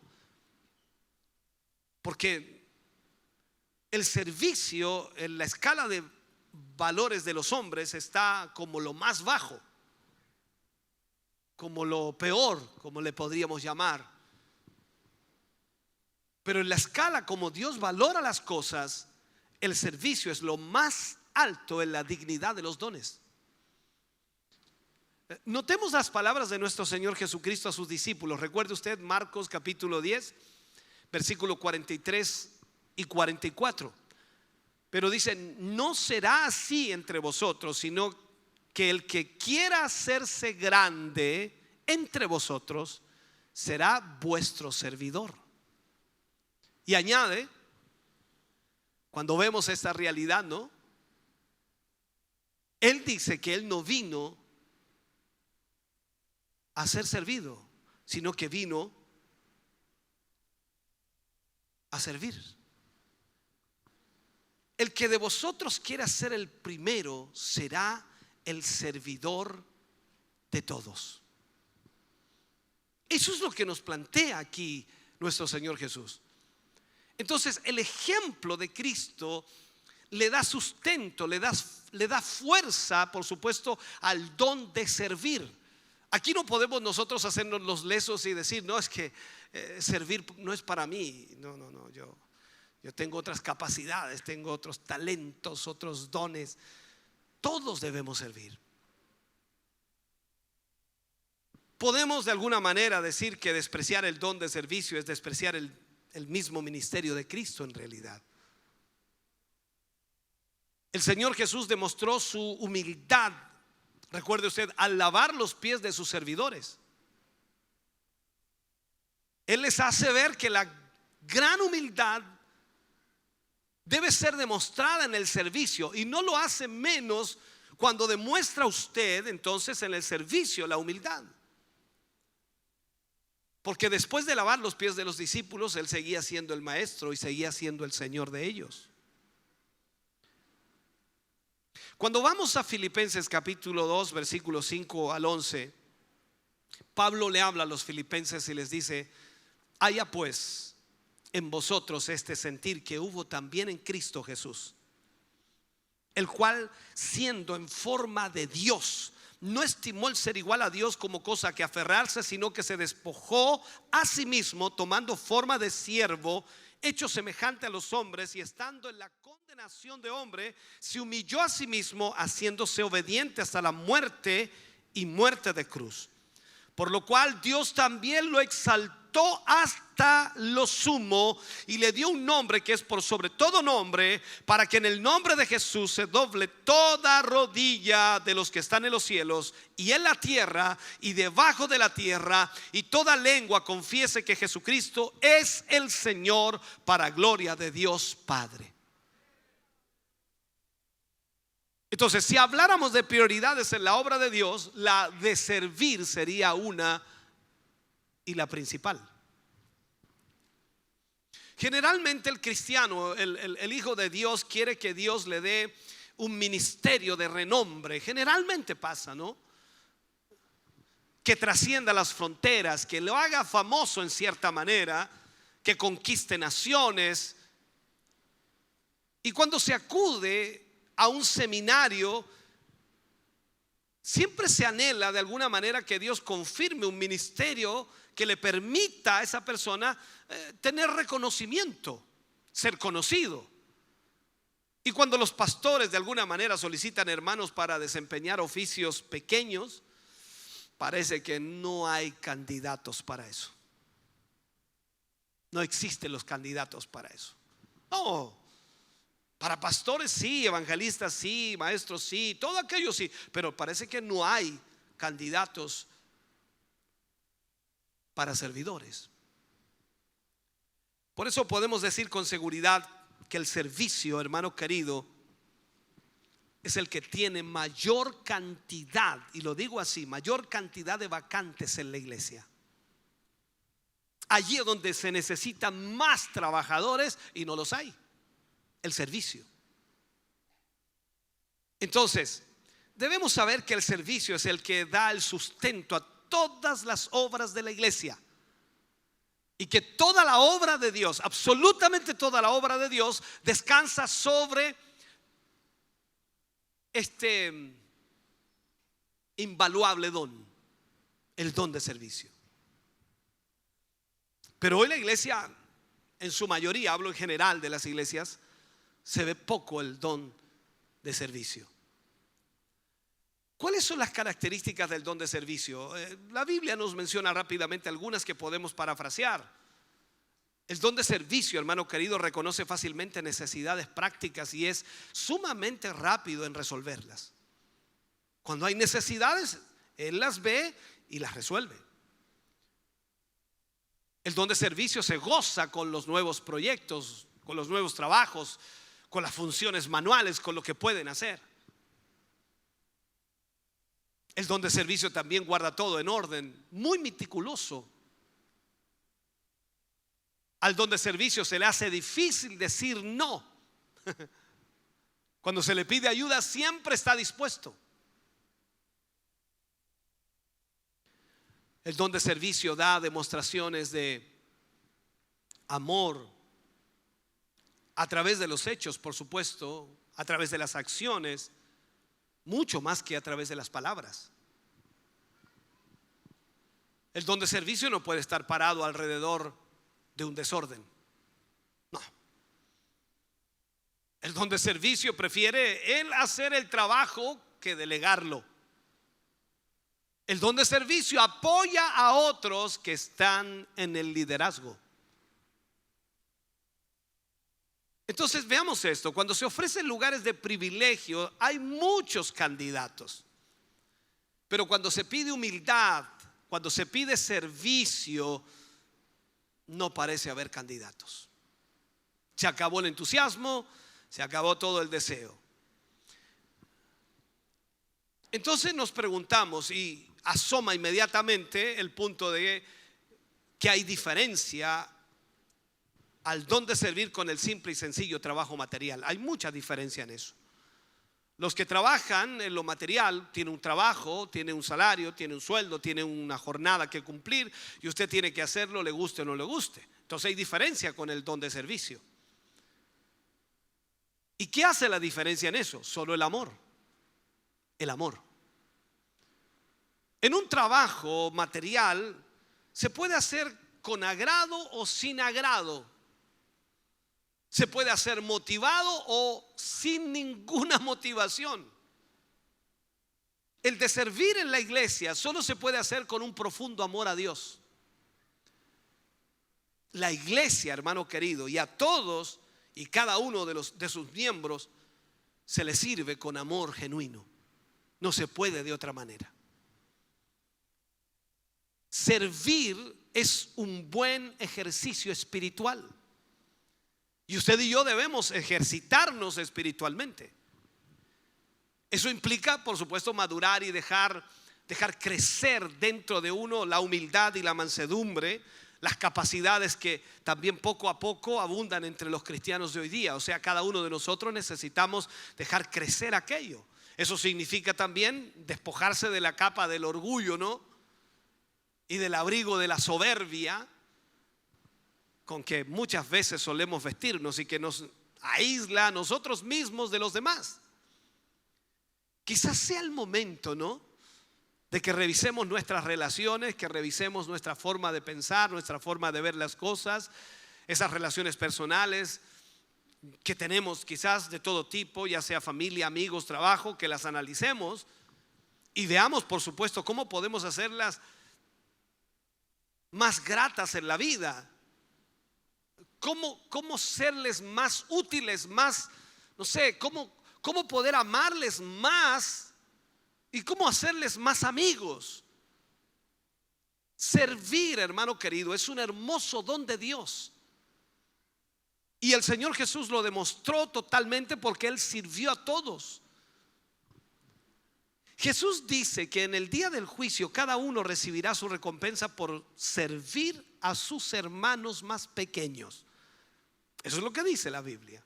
Porque el servicio en la escala de valores de los hombres está como lo más bajo, como lo peor, como le podríamos llamar. Pero en la escala como Dios valora las cosas, el servicio es lo más alto en la dignidad de los dones. Notemos las palabras de nuestro Señor Jesucristo a sus discípulos. Recuerde usted Marcos capítulo 10, versículo 43 y 44. Pero dicen: no será así entre vosotros, sino que el que quiera hacerse grande entre vosotros será vuestro servidor. Y añade, cuando vemos esta realidad, ¿no? Él dice que Él no vino a ser servido, sino que vino a servir. El que de vosotros quiera ser el primero será el servidor de todos. Eso es lo que nos plantea aquí nuestro Señor Jesús. Entonces el ejemplo de Cristo le da sustento, le da fuerza, por supuesto, al don de servir. Aquí no podemos nosotros hacernos los lesos y decir, no, es que servir no es para mí. No, yo tengo otras capacidades, tengo otros talentos, otros dones. Todos debemos servir. Podemos de alguna manera decir que despreciar el don de servicio es despreciar el mismo ministerio de Cristo en realidad. El Señor Jesús demostró su humildad, recuerde usted, al lavar los pies de sus servidores. Él les hace ver que la gran humildad debe ser demostrada en el servicio, y no lo hace menos cuando demuestra usted entonces en el servicio la humildad. Porque después de lavar los pies de los discípulos, Él seguía siendo el maestro y seguía siendo el Señor de ellos. Cuando vamos a Filipenses capítulo 2, versículos 5 al 11, Pablo le habla a los filipenses y les dice: haya pues en vosotros este sentir que hubo también en Cristo Jesús, el cual, siendo en forma de Dios, no estimó el ser igual a Dios como cosa que aferrarse, sino que se despojó a sí mismo, tomando forma de siervo, hecho semejante a los hombres, y estando en la condenación de hombre, se humilló a sí mismo, haciéndose obediente hasta la muerte y muerte de cruz. Por lo cual Dios también lo exaltó hasta lo sumo y le dio un nombre que es por sobre todo nombre, para que en el nombre de Jesús se doble toda rodilla de los que están en los cielos y en la tierra y debajo de la tierra, y toda lengua confiese que Jesucristo es el Señor, para gloria de Dios Padre. Entonces, si habláramos de prioridades en la obra de Dios, la de servir sería una y la principal. Generalmente el cristiano, el hijo de Dios, quiere que Dios le dé un ministerio de renombre. Generalmente pasa, ¿no? Que trascienda las fronteras, que lo haga famoso en cierta manera, que conquiste naciones. Y cuando se acude a un seminario, siempre se anhela de alguna manera que Dios confirme un ministerio que le permita a esa persona tener reconocimiento, ser conocido. Y cuando los pastores de alguna manera solicitan hermanos para desempeñar oficios pequeños, parece que no hay candidatos para eso. No existen los candidatos para eso. No. Para pastores sí, evangelistas sí, maestros sí, todo aquello sí, pero parece que no hay candidatos para servidores. Por eso podemos decir con seguridad que el servicio, hermano querido, es el que tiene mayor cantidad, y lo digo así, mayor cantidad de vacantes en la iglesia. Allí es donde se necesitan más trabajadores y no los hay. El servicio. Entonces, debemos saber que el servicio es el que da el sustento a todas las obras de la iglesia, y que toda la obra de Dios, absolutamente toda la obra de Dios, descansa sobre este invaluable don, el don de servicio. Pero hoy la iglesia, en su mayoría, hablo en general de las iglesias, se ve poco el don de servicio. ¿Cuáles son las características del don de servicio? La Biblia nos menciona rápidamente algunas que podemos parafrasear. El don de servicio, hermano querido, reconoce fácilmente necesidades prácticas y es sumamente rápido en resolverlas. Cuando hay necesidades, Él las ve y las resuelve. El don de servicio se goza con los nuevos proyectos, con los nuevos trabajos, con las funciones manuales, con lo que pueden hacer. El don de servicio también guarda todo en orden, muy meticuloso. Al don de servicio se le hace difícil decir no. Cuando se le pide ayuda, siempre está dispuesto. El don de servicio da demostraciones de amor a través de los hechos, por supuesto, a través de las acciones, mucho más que a través de las palabras. El don de servicio no puede estar parado alrededor de un desorden. No. El don de servicio prefiere él hacer el trabajo que delegarlo. El don de servicio apoya a otros que están en el liderazgo. Entonces veamos esto: cuando se ofrecen lugares de privilegio hay muchos candidatos, pero cuando se pide humildad, cuando se pide servicio, no parece haber candidatos. Se acabó el entusiasmo, se acabó todo el deseo. Entonces nos preguntamos, y asoma inmediatamente el punto de que hay diferencia al don de servir con el simple y sencillo trabajo material. Hay mucha diferencia en eso. Los que trabajan en lo material tienen un trabajo, tienen un salario, tienen un sueldo, tienen una jornada que cumplir, y usted tiene que hacerlo, le guste o no le guste. Entonces hay diferencia con el don de servicio. ¿Y qué hace la diferencia en eso? Solo el amor. El amor. En un trabajo material se puede hacer con agrado o sin agrado. Se puede hacer motivado o sin ninguna motivación. El de servir en la iglesia solo se puede hacer con un profundo amor a Dios. La iglesia, hermano querido, y a todos y cada uno de sus miembros se les sirve con amor genuino. No se puede de otra manera. Servir es un buen ejercicio espiritual. Y usted y yo debemos ejercitarnos espiritualmente. Eso implica, por supuesto, madurar y dejar crecer dentro de uno la humildad y la mansedumbre, las capacidades que también poco a poco abundan entre los cristianos de hoy día. O sea, cada uno de nosotros necesitamos dejar crecer aquello. Eso significa también despojarse de la capa del orgullo, ¿no? Y del abrigo de la soberbia con que muchas veces solemos vestirnos y que nos aísla a nosotros mismos de los demás. Quizás sea el momento, ¿no?, de que revisemos nuestras relaciones, que revisemos nuestra forma de pensar, nuestra forma de ver las cosas, esas relaciones personales que tenemos quizás de todo tipo, ya sea familia, amigos, trabajo, que las analicemos y veamos, por supuesto, cómo podemos hacerlas más gratas en la vida. ¿Cómo serles más útiles, más, no sé, cómo poder amarles más y cómo hacerles más amigos? Servir, hermano querido, es un hermoso don de Dios. Y el Señor Jesús lo demostró totalmente porque Él sirvió a todos. Jesús dice que en el día del juicio cada uno recibirá su recompensa por servir a sus hermanos más pequeños. Eso es lo que dice la Biblia.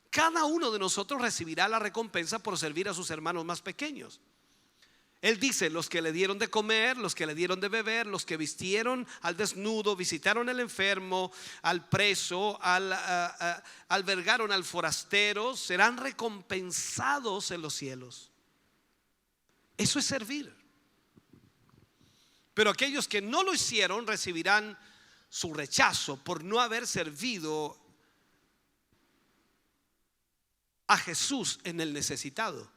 Cada uno de nosotros recibirá la recompensa por servir a sus hermanos más pequeños. Él dice: los que le dieron de comer, los que le dieron de beber, los que vistieron al desnudo, visitaron al enfermo, al preso, albergaron al forastero, serán recompensados en los cielos. Eso es servir. Pero aquellos que no lo hicieron recibirán su rechazo por no haber servido a Jesús en el necesitado.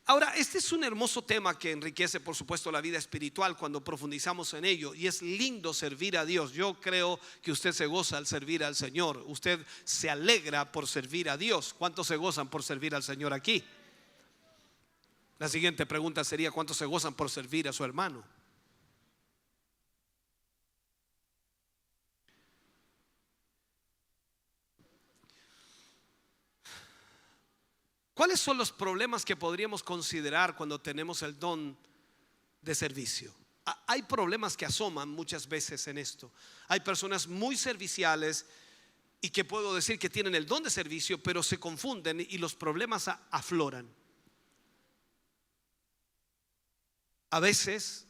Ahora, este es un hermoso tema que enriquece, por supuesto, la vida espiritual cuando profundizamos en ello, y es lindo servir a Dios. Yo creo que usted se goza al servir al Señor. Usted se alegra por servir a Dios. ¿Cuántos se gozan por servir al Señor aquí? La siguiente pregunta sería: ¿cuántos se gozan por servir a su hermano? ¿Cuáles son los problemas que podríamos considerar cuando tenemos el don de servicio? Hay problemas que asoman muchas veces en esto. Hay personas muy serviciales y que puedo decir que tienen el don de servicio, pero se confunden y los problemas afloran. A veces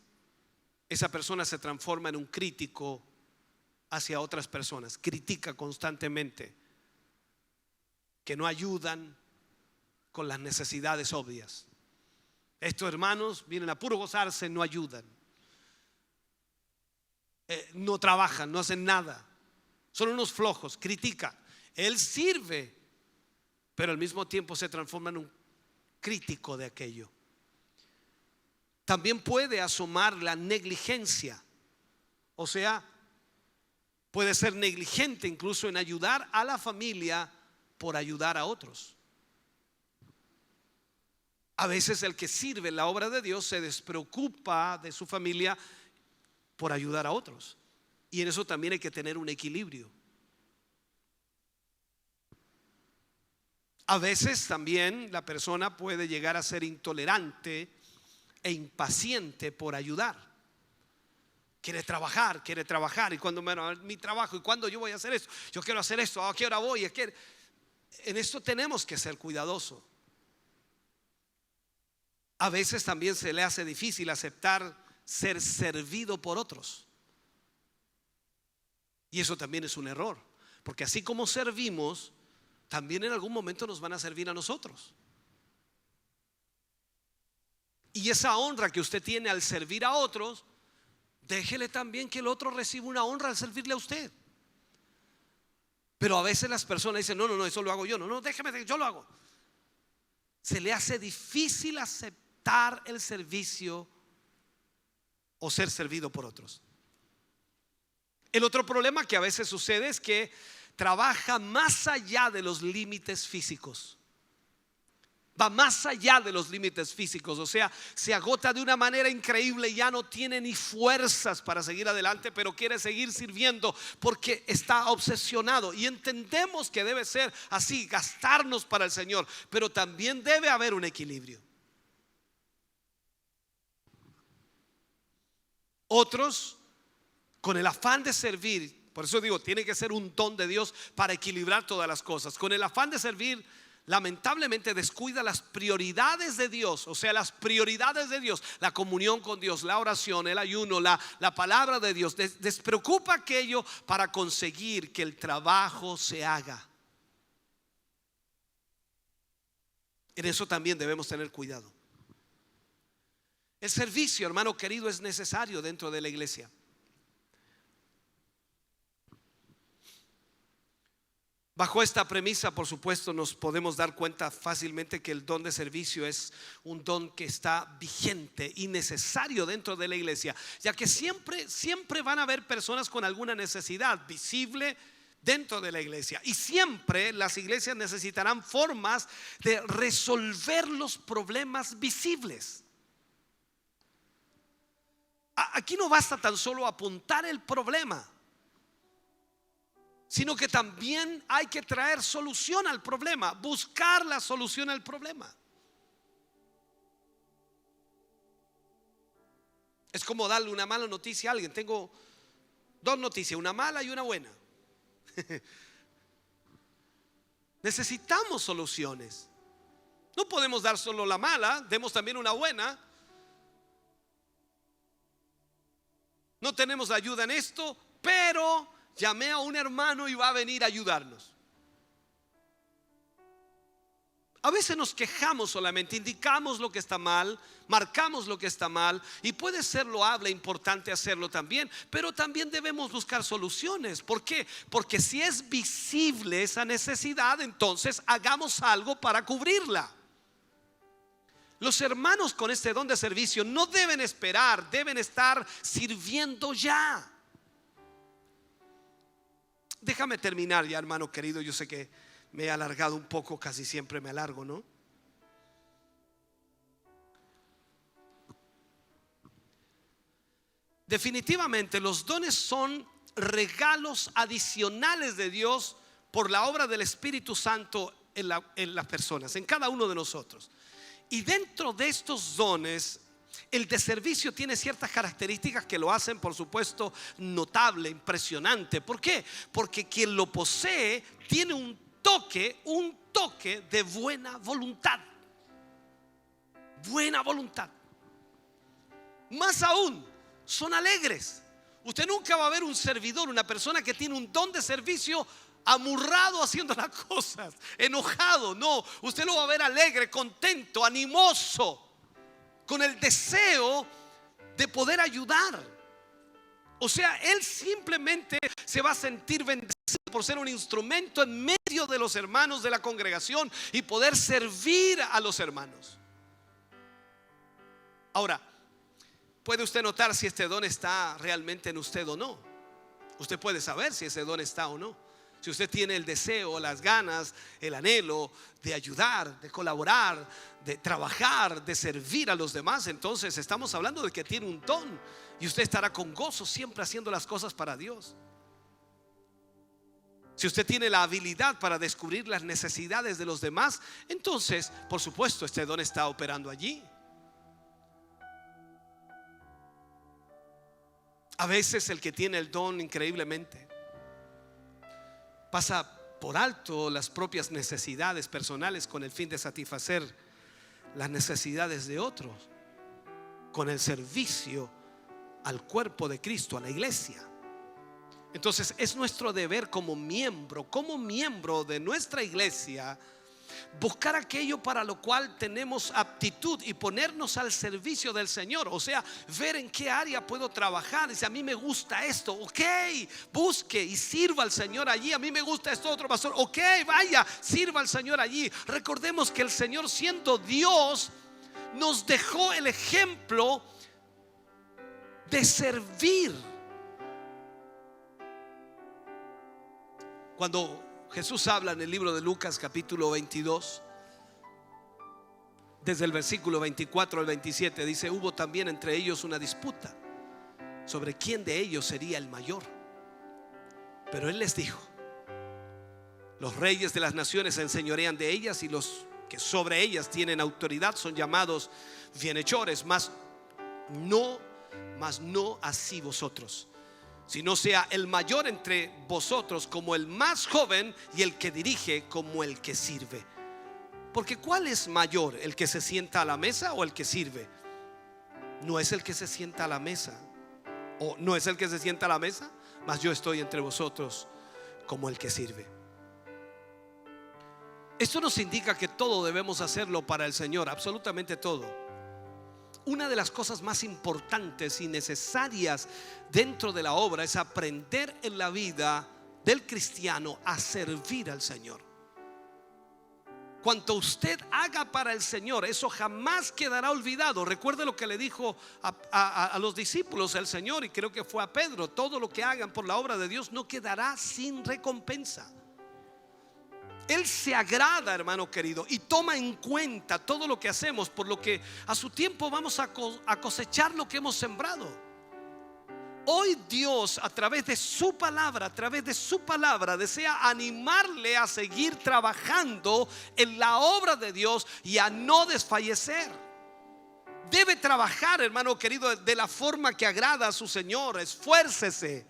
esa persona se transforma en un crítico hacia otras personas. Critica constantemente, que no ayudan con las necesidades obvias. Estos hermanos vienen a puro gozarse, no ayudan, no trabajan, no hacen nada, son unos flojos. Critica. Él sirve, pero al mismo tiempo se transforma en un crítico de aquello. También puede asomar la negligencia, o sea, puede ser negligente incluso en ayudar a la familia por ayudar a otros. A veces el que sirve en la obra de Dios se despreocupa de su familia por ayudar a otros, y en eso también hay que tener un equilibrio. A veces también la persona puede llegar a ser intolerante e impaciente por ayudar. Quiere trabajar, y cuando mi trabajo, y cuando yo voy a hacer esto, yo quiero hacer esto, ¿a qué hora voy? En esto tenemos que ser cuidadosos. A veces también se le hace difícil aceptar ser servido por otros, y eso también es un error, porque así como servimos, también en algún momento nos van a servir a nosotros. Y esa honra que usted tiene al servir a otros, déjele también que el otro reciba una honra al servirle a usted. Pero a veces las personas dicen: no, eso lo hago yo. No, déjeme, yo lo hago. Se le hace difícil aceptar el servicio o ser servido por otros. El otro problema que a veces sucede es que trabaja más allá de los límites físicos. Va más allá de los límites físicos, o sea, se agota de una manera increíble y ya no tiene ni fuerzas para seguir adelante, pero quiere seguir sirviendo porque está obsesionado. Y entendemos que debe ser así, gastarnos para el Señor, pero también debe haber un equilibrio. Otros, con el afán de servir, por eso digo, tiene que ser un don de Dios para equilibrar todas las cosas. Con el afán de servir, lamentablemente descuida las prioridades de Dios, o sea, las prioridades de Dios, la comunión con Dios, la oración, el ayuno, la palabra de Dios. Despreocupa aquello para conseguir que el trabajo se haga. En eso también debemos tener cuidado. El servicio, hermano querido, es necesario dentro de la iglesia. Bajo esta premisa, por supuesto, nos podemos dar cuenta fácilmente que el don de servicio es un don que está vigente y necesario dentro de la iglesia, ya que siempre van a haber personas con alguna necesidad visible dentro de la iglesia, y siempre las iglesias necesitarán formas de resolver los problemas visibles. Aquí no basta tan solo apuntar el problema, sino que también hay que traer solución al problema, buscar la solución al problema. Es como darle una mala noticia a alguien. Tengo dos noticias, una mala y una buena. Necesitamos soluciones. No podemos dar solo la mala, demos también una buena. No tenemos ayuda en esto, pero llamé a un hermano y va a venir a ayudarnos. A veces nos quejamos solamente, indicamos lo que está mal, marcamos lo que está mal, y puede ser loable, importante hacerlo también, pero también debemos buscar soluciones. ¿Por qué? Porque si es visible esa necesidad, entonces hagamos algo para cubrirla. Los hermanos con este don de servicio no deben esperar, deben estar sirviendo ya. Déjame terminar ya, hermano querido. Yo sé que me he alargado un poco, casi siempre me alargo, ¿no? Definitivamente los dones son regalos adicionales de Dios por la obra del Espíritu Santo en las personas, en cada uno de nosotros. Y dentro de estos dones, el de servicio tiene ciertas características que lo hacen, por supuesto, notable, impresionante. ¿Por qué? Porque quien lo posee tiene un toque de buena voluntad. Buena voluntad. Más aún, son alegres. Usted nunca va a ver un servidor, una persona que tiene un don de servicio, amurrado haciendo las cosas, enojado. No, usted lo va a ver alegre, contento, animoso, con el deseo de poder ayudar. O sea, él simplemente se va a sentir bendecido por ser un instrumento en medio de los hermanos de la congregación y poder servir a los hermanos. Ahora, ¿puede usted notar si este don está realmente en usted o no? Usted puede saber si ese don está o no. Si usted tiene el deseo, las ganas, el anhelo de ayudar, de colaborar, de trabajar, de servir a los demás, entonces estamos hablando de que tiene un don y usted estará con gozo siempre haciendo las cosas para Dios. Si usted tiene la habilidad para descubrir las necesidades de los demás, entonces, por supuesto, este don está operando allí. A veces el que tiene el don increíblemente pasa por alto las propias necesidades personales con el fin de satisfacer las necesidades de otros, con el servicio al cuerpo de Cristo, a la iglesia. Entonces es nuestro deber como miembro de nuestra iglesia, buscar aquello para lo cual tenemos aptitud y ponernos al servicio del Señor. O sea, ver en qué área puedo trabajar. Dice, a mí me gusta esto, ok, busque y sirva al Señor allí. A mí me gusta esto otro, pastor, ok, vaya, sirva al Señor allí. Recordemos que el Señor, siendo Dios, nos dejó el ejemplo de servir. Cuando Jesús habla en el libro de Lucas capítulo 22, desde el versículo 24 al 27, dice: hubo también entre ellos una disputa sobre quién de ellos sería el mayor. Pero él les dijo: los reyes de las naciones se enseñorean de ellas, y los que sobre ellas tienen autoridad son llamados bienhechores, mas no así vosotros, sino sea el mayor entre vosotros como el más joven, y el que dirige como el que sirve. Porque ¿cuál es mayor? ¿El que se sienta a la mesa o el que sirve? No es el que se sienta a la mesa, o no es el que se sienta a la mesa, mas yo estoy entre vosotros como el que sirve. Esto nos indica que todo debemos hacerlo para el Señor, absolutamente todo. Una de las cosas más importantes y necesarias dentro de la obra es aprender en la vida del cristiano a servir al Señor. Cuanto usted haga para el Señor, eso jamás quedará olvidado. Recuerde lo que le dijo a los discípulos el Señor, y creo que fue a Pedro: todo lo que hagan por la obra de Dios no quedará sin recompensa. Él se agrada, hermano querido, y toma en cuenta todo lo que hacemos, por lo que a su tiempo vamos a cosechar lo que hemos sembrado. Hoy Dios, a través de su palabra, desea animarle a seguir trabajando en la obra de Dios y a no desfallecer. Debe trabajar, hermano querido, de la forma que agrada a su Señor. Esfuércese,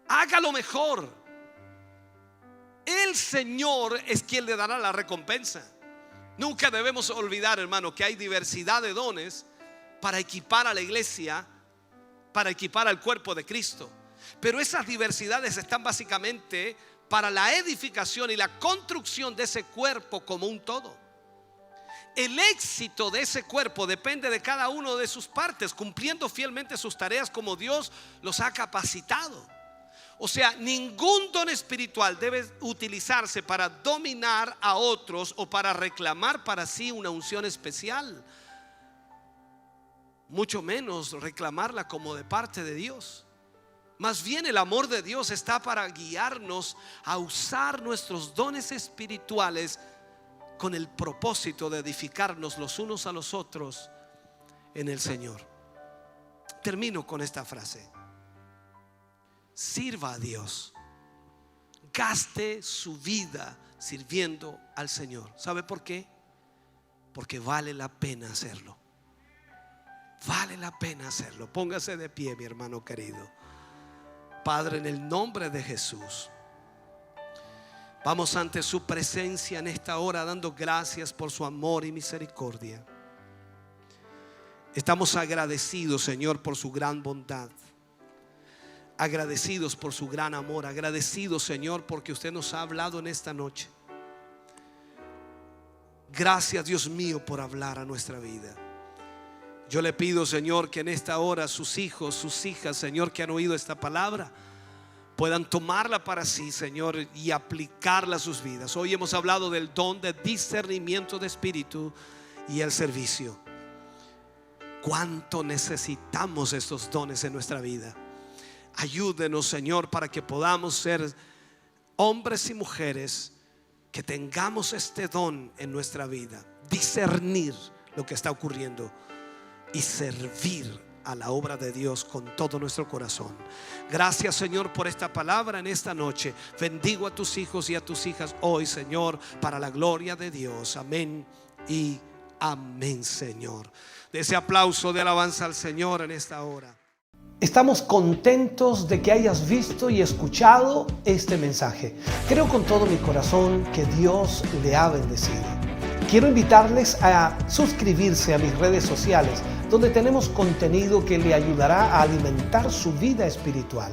haga lo mejor. El Señor es quien le dará la recompensa. Nunca debemos olvidar, hermano, que hay diversidad de dones para equipar a la iglesia, para equipar al cuerpo de Cristo. Pero esas diversidades están básicamente para la edificación y la construcción de ese cuerpo como un todo. El éxito de ese cuerpo depende de cada uno de sus partes, cumpliendo fielmente sus tareas como Dios los ha capacitado. O sea, ningún don espiritual debe utilizarse para dominar a otros o para reclamar para sí una unción especial, mucho menos reclamarla como de parte de Dios. Más bien, el amor de Dios está para guiarnos a usar nuestros dones espirituales con el propósito de edificarnos los unos a los otros en el Señor. Termino con esta frase: sirva a Dios, gaste su vida sirviendo al Señor. ¿Sabe por qué? Porque vale la pena hacerlo. Vale la pena hacerlo. Póngase de pie, mi hermano querido. Padre, en el nombre de Jesús, vamos ante su presencia en esta hora, dando gracias por su amor y misericordia. Estamos agradecidos, Señor, por su gran bondad. Agradecidos por su gran amor. Agradecidos, Señor, porque usted nos ha hablado en esta noche. Gracias, Dios mío, por hablar a nuestra vida. Yo le pido, Señor, que en esta hora sus hijos, sus hijas, Señor, que han oído esta palabra, puedan tomarla para sí, Señor, y aplicarla a sus vidas. Hoy hemos hablado del don de discernimiento de espíritu y el servicio. ¿Cuánto necesitamos estos dones en nuestra vida? Ayúdenos, Señor, para que podamos ser hombres y mujeres que tengamos este don en nuestra vida, discernir lo que está ocurriendo y servir a la obra de Dios con todo nuestro corazón. Gracias, Señor, por esta palabra en esta noche. Bendigo a tus hijos y a tus hijas hoy, Señor, para la gloria de Dios. Amén y amén, Señor. De ese aplauso de alabanza al Señor en esta hora. Estamos contentos de que hayas visto y escuchado este mensaje. Creo con todo mi corazón que Dios le ha bendecido. Quiero invitarles a suscribirse a mis redes sociales, donde tenemos contenido que le ayudará a alimentar su vida espiritual.